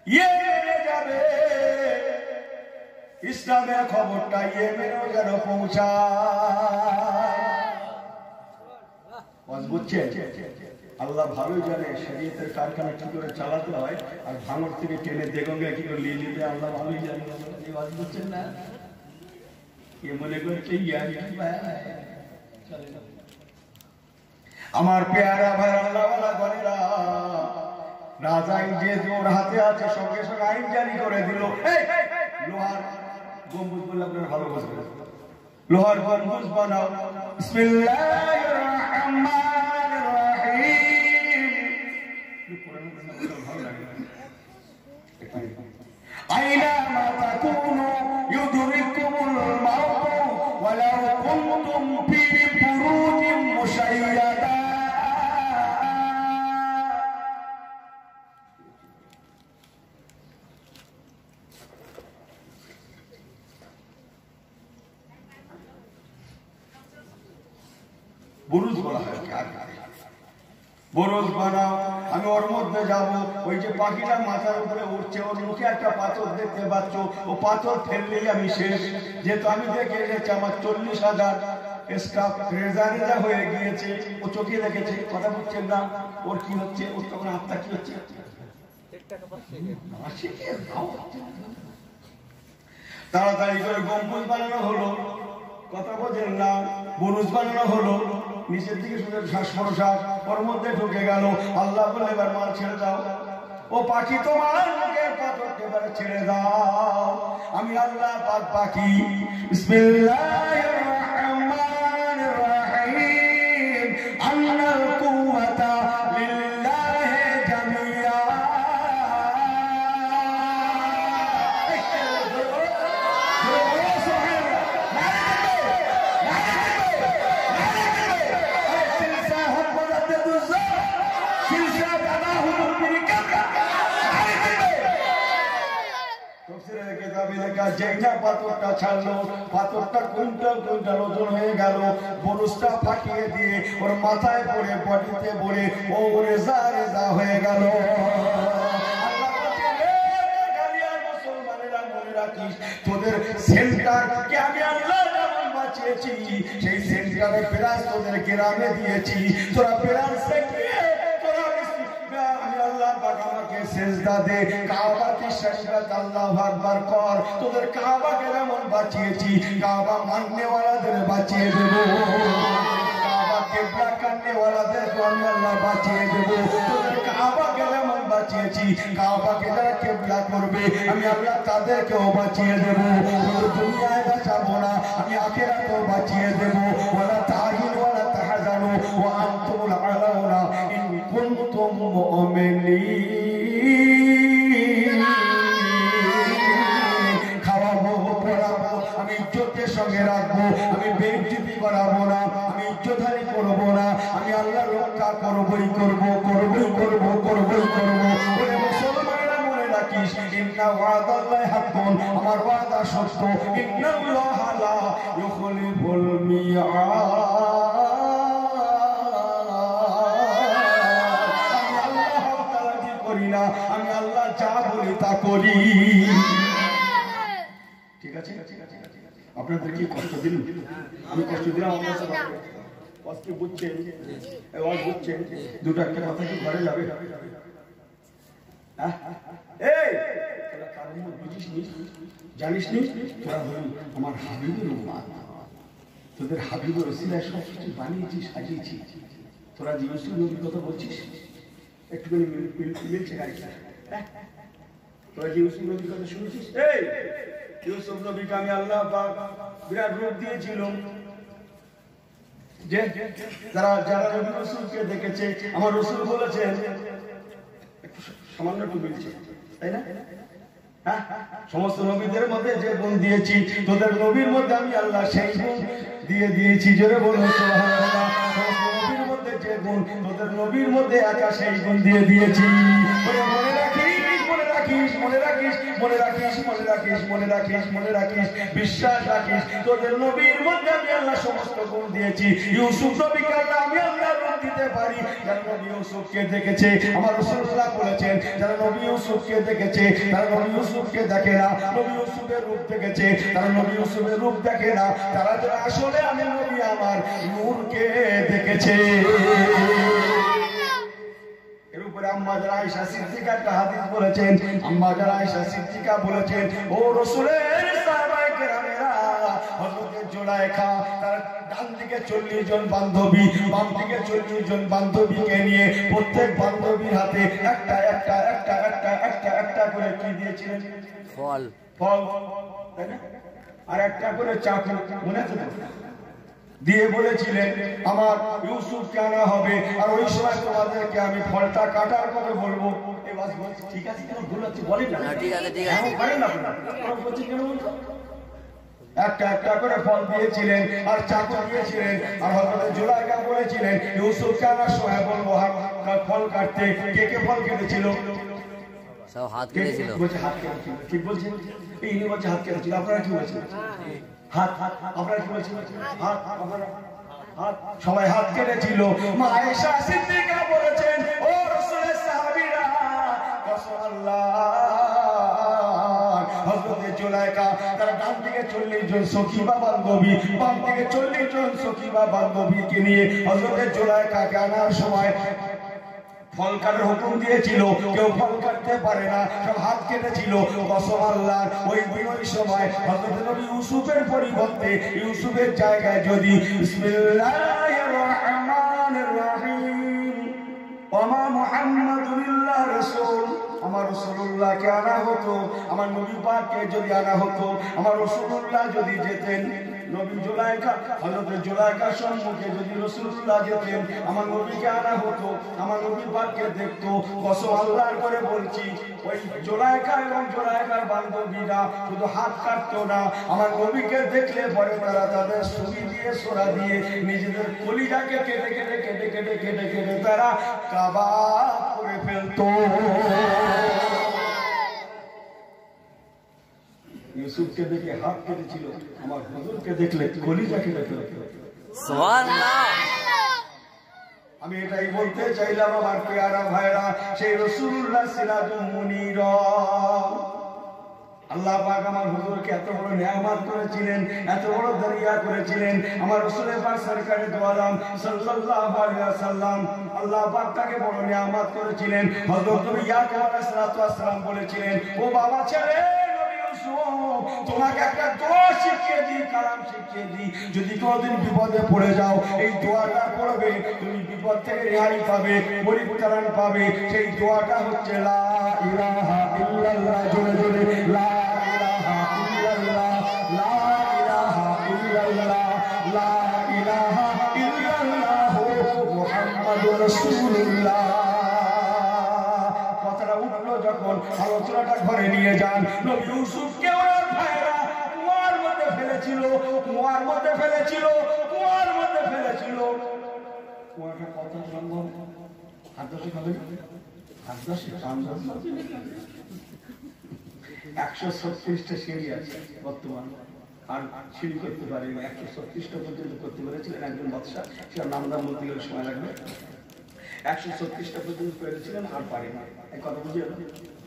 ইয়েমেনে যাবে। ইসলামের খবরটা ইয়েমেনেও যেন পৌঁছায়। বুঝছেন? আল্লাহ ভালোই জানে শরীয়তের কারখানা কি করে চালাতে হয়, আর ভাঙর থেকে টেনে দেগঙ্গা কি করে নিয়ে নিতে আল্লাহ ভালোই জানে। বুঝছেন না? এ মনে করছে আমার পেয়ারা ভাই আল্লাহওয়ালা গণেরা, রাজা যে ওর হাতে আছে, সঙ্গে সঙ্গে আইন জারি করে দিল। লোহার গম্বুজ বলে আপনারা ভালো বুঝবেন, লোহার গম্বুজ বানাও। বিসমিল্লাহির রহমানির রহিম। আইনা মা তাকুনু ইউদরিকুমুল মাউত ওয়ালাউ কুনতুম ফি বুরুজিন মুশাইয়াদা। বুরুজ বলা হয়, বুরুজ বানাও। আমি ওর মধ্যে যাব। ওই যে পাখিটা মাথার উপরে উঠছে, ওর মুখে একটা পাথর দেখতে পাচ্ছ, ও পাথর ফেললেই আমি শেষ। যেহেতু আমি দেখে এসেছি আমার 40,000 স্টাফ রেজা রেজা হয়ে গিয়েছে, ও চোখে দেখেছে। কথা বুঝছেন না? ওর কি হচ্ছে? ওর তখন আত্মা কি হচ্ছে? তাড়াতাড়ি করে গম্বুজ বানানো হলো। কথা বোঝেন না? বুরুজ বানানো হলো। নিচের দিকে শুধু শ্বাস প্রশ্বাস, ওর মধ্যে ঢুকে গেল। আল্লাহ বলে, এবার মাল ছেড়ে দাও। ও পাখি, তোমার মুখের পাথরকে এবার ছেড়ে দাও। আমি আল্লাহ পাক পাখি। বিসমিল্লাহির রহমানির রহিম। আন্নাল কুওয়াতা লিল্লাহি জামিয়া। যেটা পাথরটা ছাড়লো, পাথরটা কুইন্টাল কুইন্টাল ওজন হয়ে গেল। বরুসটা ফাটিয়ে দিয়ে ওর মাথায় পড়ে, বডিতে পড়ে, ও রেজা রেজা হয়ে গেল। তোদের সেন্টারকে আমি আল্লাহ যেমন বাঁচিয়েছি, সেই সেন্টারে ফেরাস তোদের গ্রামে দিয়েছি। তোরা ফেরাসে গিয়ে সেজদা দে, কাবাকে শরীয়ত আল্লাহু আকবার কর। তোদের কাবাকে যেমন বাঁচিয়েছি, কাবা মাননেওয়ালাদের বাঁচিয়ে দেব। কাবা কিবলা করনেওয়ালাদের আমি আল্লাহ বাঁচিয়ে দেব। তোদের কাবাকে যেমন বাঁচিয়েছি, কাবাকে যারা কিবলা করবে আমি আল্লাহ তাদেরকেও বাঁচিয়ে দেব। শুধু দুনিয়ায় বাঁচাবো না, আমি আখিরাতেও বাঁচিয়ে দেব। ওয়ালা তাহিনু ওয়ালা তাহজানু ওয়া আনতুমুল আলাউনা ইন কুনতুম মুমিনিন। খাওয়াবো, পড়াবো, আমি ইজ্জতের সঙ্গে রাখবো, আমি বেইজ্জতি করাবো না, আমি ইজ্জতহানি করবো না, আমি আল্লাহ রক্ষা করবই করবো, করবই করবো, করবই করবো। ওরে মুসলমানেরা মনে রাখিস, ইন্না ওয়াদাল্লাহি হাক্কুন, আমার ওয়াদা সত্য। ইন্নাল্লাহা লা ইউখলিফুল মিআদ। আমি আল্লাহ হকতালাজি করি না, আমি আল্লাহ যা বলি তা করি। ঠিক আছে, আপনাদের কি কষ্ট দিলাম? আমি কষ্ট দিলাম আপনাদের? কষ্ট বুঝছেন? এবার বুঝছেন? দুটো একটা কথা কি ঘরে যাবে? এই তোরা কারণ বুঝিস নি, জানিস নি, তোরা হলি আমার হাবিবের উম্মত। তোদের হাবিবের ওসিলায় সব কিছু বানিয়েছি, সাজিয়েছি। তোরা যে ইউসুফ নবীর কথা বলছিস, একটুখানি মিলছে গাড়িটা? তোরা যে ইউসুফ নবীর কথা শুনেছিস, এই ইউসুফ নবীকে আমি আল্লাহ পাক বিরাট রূপ দিয়েছিল। যে যারা যারা নবী রাসূলকে দেখেছে, আমার রাসূল বলেছেন, সামান্য একটু মিলছে, তাই না? হ্যাঁ, সমস্ত নবীদের মধ্যে যে গুণ দিয়েছি, তোদের নবীর মধ্যে আমি আল্লাহ সেই গুণ দিয়ে দিয়েছি। জোরে বলুন সুবহানাল্লাহ। সমস্ত নবীর মধ্যে যে গুণ, তোদের নবীর মধ্যে একা সেই গুণ দিয়ে দিয়েছি। মনে রাখিস, মনে রাখিস, মনে রাখিস, মনে রাখিস, মনে রাখিস, মনে রাখিস, মনে রাখিস, বিশ্বাস রাখিস, তোদের নবীর মধ্যে আমি আল্লাহ সমস্ত গুণ দিয়েছি। ইউসুফ নবীকে আমি আল্লাহ রূপ দিতে পারি। যারা নবী ইউসুফকে দেখেছে, আমার রাসূলুল্লাহ বলেছেন, যারা নবী ইউসুফকে দেখেছে তারা নবী ইউসুফকে দেখে না, নবী ইউসুফের রূপ দেখেছে তারা নবী ইউসুফের রূপ দেখে না, তারা যারা আসলে আমি নবী আমার নূরকে দেখেছে। এর উপরে আম্মা যারা আয়েশা সিদ্দিকা একটা হাদিস বলেছেন, আম্মা যারা আয়েশা সিদ্দিকা বলেছেন, ও রাসূলের সাহাবায়ে কেরামেরা, হযরত জুলাইখা তার ডান দিকে 40 জন বান্ধবী, বাম দিকে 40 জন বান্ধবীকে নিয়ে প্রত্যেক বান্ধবীর হাতে একটা একটা একটা একটা একটা একটা করে কি দিয়েছিলেন? ফল, ফল, তাই না? আর একটা করে চাকু, মনে আছে দিয়ে বলেছিলেন আমার ইউসুফকে আনা হবে, আর ওই সময় তোমাদেরকে আমি ফলটা কাটার কথা বলবো। ঠিক আছে, কেন ভুল হচ্ছে বলেন না? ঠিক আছে, ঠিক আছে, বলেন না আপনারা একটা একটা করে ফল দিয়েছিলেন আর চাকু দিয়েছিলেন। আর হযরত জুলাইখা বলেছিলেন ইউসুফকে আনার সময় বলবো ফল কাটতে। কে কে ফল কেটেছিল? সব হাত কেটেছিল। বলছে হাত কেটেছিল, ঠিক বলছেন? এই বলছে হাত কেটেছিল। আপনারা কি বলছেন? হাত, হাত, আপনারা কি বলছেন? হাত, আপনারা হাত, সবাই হাত কেটেছিল। মা আয়েশা সিদ্দিকা বলেছেন, ও রাসূলের সাহাবীরা, রাসূলুল্লাহ হযরত জুলাইখা তার ডান দিকে 40 জন সখীবা বান্ধবী, বাম দিকে 40 জন সখীবা বান্ধবীকে নিয়ে হযরত জুলাইখাকে আনার সময় ফল কাটার হুকুম দিয়েছিল। কেউ ফল কাটতে পারে না, সব হাত কেটেছিল। কসম আল্লাহর, ওই দিন ওই সময় হযরত নবী ইউসুফের পরিবর্তে ইউসুফের জায়গায় যদি বিসমিল্লাহির রহমানির রহিম ওমা মুহাম্মাদুর ইল্লা রাসূল, আমার রাসূলুল্লাহকে আনা হতো, আমার নবী পাককে যদি আনা হতো, আমার রাসূলুল্লাহ যদি যেতেন, নবী জুলাইখা হযরত জুলাইখার সম্মুখে যদি রাসূলুল্লাহ যেতেন, আমার নবীকে আনা হতো, আমার নবী পাককে দেখতো। কসম আল্লাহর করে বলছি, ওই জুলাইখা এবং জুলাইখার বান্ধবীরা শুধু হাত কাটতো না, আমার নবীকে দেখলে পরে তারা তাদের ছুরি দিয়ে সোরা দিয়ে নিজেদের কলিজাকে কেটে কেটে কেটে কেটে কেটে কেটে তারা কাবাব করে ফেলতো। ইউসুফকে দেখে হাত কেটেছিল, আমার হুজুরকে দেখলে কলিজা কেটে ফেলতো। সুবহানাল্লাহ। আমি এটাই বলতে চাইলাম আমার পেয়ারা ভাইরা, সেই রাসূলুল্লাহ সিরাজুল মুনীর, আল্লাহ পাক আমার হুজুরকে এত বড় নিয়ামত করেছিলেন, এত বড় দরিয়া করেছিলেন। আমার রাসূলের পাক সরকারে দু আলম সাল্লাল্লাহু আলাইহি ওয়াসাল্লাম, আল্লাহ পাক তাকে বড় নিয়ামত করেছিলেন। হযরত নবী ইয়াকুব আলাইহিস সালাতু ওয়াস সালাম বলেছিলেন, ও বাবা ছেলে তোমাকে একটা দোয়া শিখিয়ে দিই, কালাম শিখিয়ে দিই, যদি কোনদিন বিপদে পড়ে যাও এই দোয়াটা পড়বে, তুমি বিপদ থেকে রেহাই পাবে, পরিত্রাণ পাবে। সেই দোয়াটা হচ্ছে লা ইলাহা ইল্লাল্লাহ, জোরে জোরে লা ইলাহা ইল্লাল্লাহ, লা ইলাহা ইল্লাল্লাহ, লা ইলাহা ইল্লাল্লাহ মুহাম্মাদুর রাসূলুল্লাহ। কথাটা উঠলো যখন আলোচনাটা ঘরে নিয়ে যান। নবী ইউসুফকে ওনার ভাইরা কুয়ার মধ্যে ফেলেছিল, কুয়ার মধ্যে ফেলেছিল, কুয়ার মধ্যে ফেলেছিল। কুয়াটা কত লম্বা? হাত দশে খাবে, হাত দশে 136টা সিঁড়ি আছে বর্তমান, আর সিঁড়ি করতে পারে 136টা পর্যন্ত করতে পেরেছিলেন একজন বাদশা, সেটা নাম দাম বলতে গেলে সময় লাগবে। 136টা পর্যন্ত পেরেছিলেন, আর পারে না। এই কথা বুঝে গেল,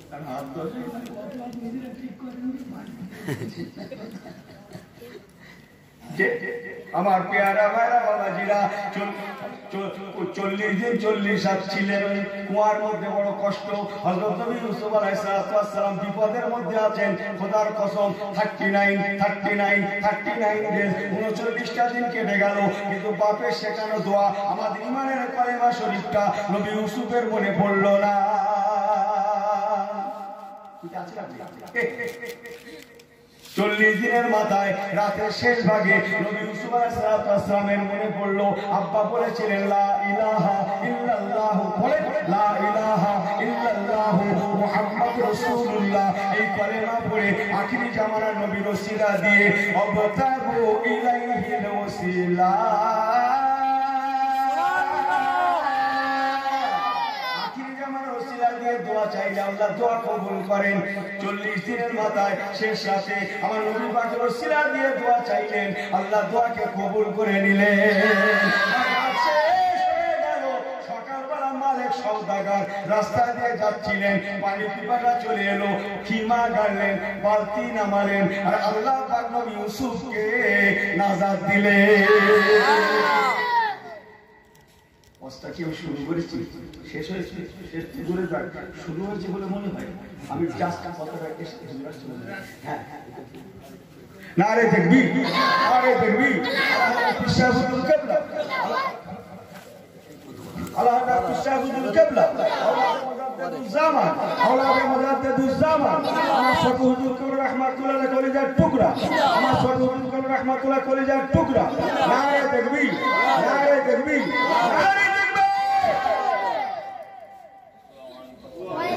কারণ হাত দশে আমার পেয়ারা ভাইরা বাবাজিরা 40 দিন 40 রাত ছিলেন কুয়ার মধ্যে। বড় কষ্ট। হযরত নবী ইউসুফ আলাইহিস সালাম বিপদের মধ্যে আছেন। খোদার কসম 39 ডেজ 39টা দিন কেটে গেল, কিন্তু বাপের শেখানো দোয়া, আমাদের ইমানের কালেমা শরীফটা নবী ইউসুফের মনে পড়ল না। ঠিক আছে আপনি 40 দিনের মাথায় রাতের শেষ ভাগে নবী ইউসুফ আলাইহিস সালামের মনে পড়লো, আব্বা বলেছিলেন লা ইলাহা ইল্লাল্লাহ, বলে লা ইলাহা ইল্লাল্লাহ মুহাম্মাদুর রাসূলুল্লাহ। এই কালেমা পড়ে আখিরি জামানার নবীর ওসিলা দিয়ে অবতাবু ইলাইহিল ওসিলা, দোয়া চাইলে আল্লাহ দোয়া কবুল করেন। 40 দিনের মাথায় শেষ রাতে আমার নবী পাকের ওসিলা দিয়ে দোয়া চাইলেন, আল্লাহ দোয়াকে কবুল করে নিলেন। সকালবেলা মালিক সওদাগর রাস্তা দিয়ে যাচ্ছিলেন, পানি পিপাসা চলে এলো, খিমা গাড়লেন, বালতি নামালেন, আর আল্লাহ পাক নবী ইউসুফকে নাজাত দিলেন। কেউ শুরু করেছি, শেষ হয়েছে, শেষ দূরে যাক, শুরু হয়েছে বলে মনে হয়। আমি জাস্ট কথাটা হ্যাঁ না রে দেখবি, আরে দেখবি আল্লাহ তুশাহুদুল কিবলা জামান আওলাদ মুজাদ্দিদুজ জামান। আমার ছোট হুজুর কবর রাহমাতুল্লাহ কলিজার টুকরা, আমার ছোট হুজুর কবর রাহমাতুল্লাহ কলিজার টুকরা। না রে দেখবি, না রে দেখবি, না রে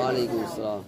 वालेकुम अस्सलाम।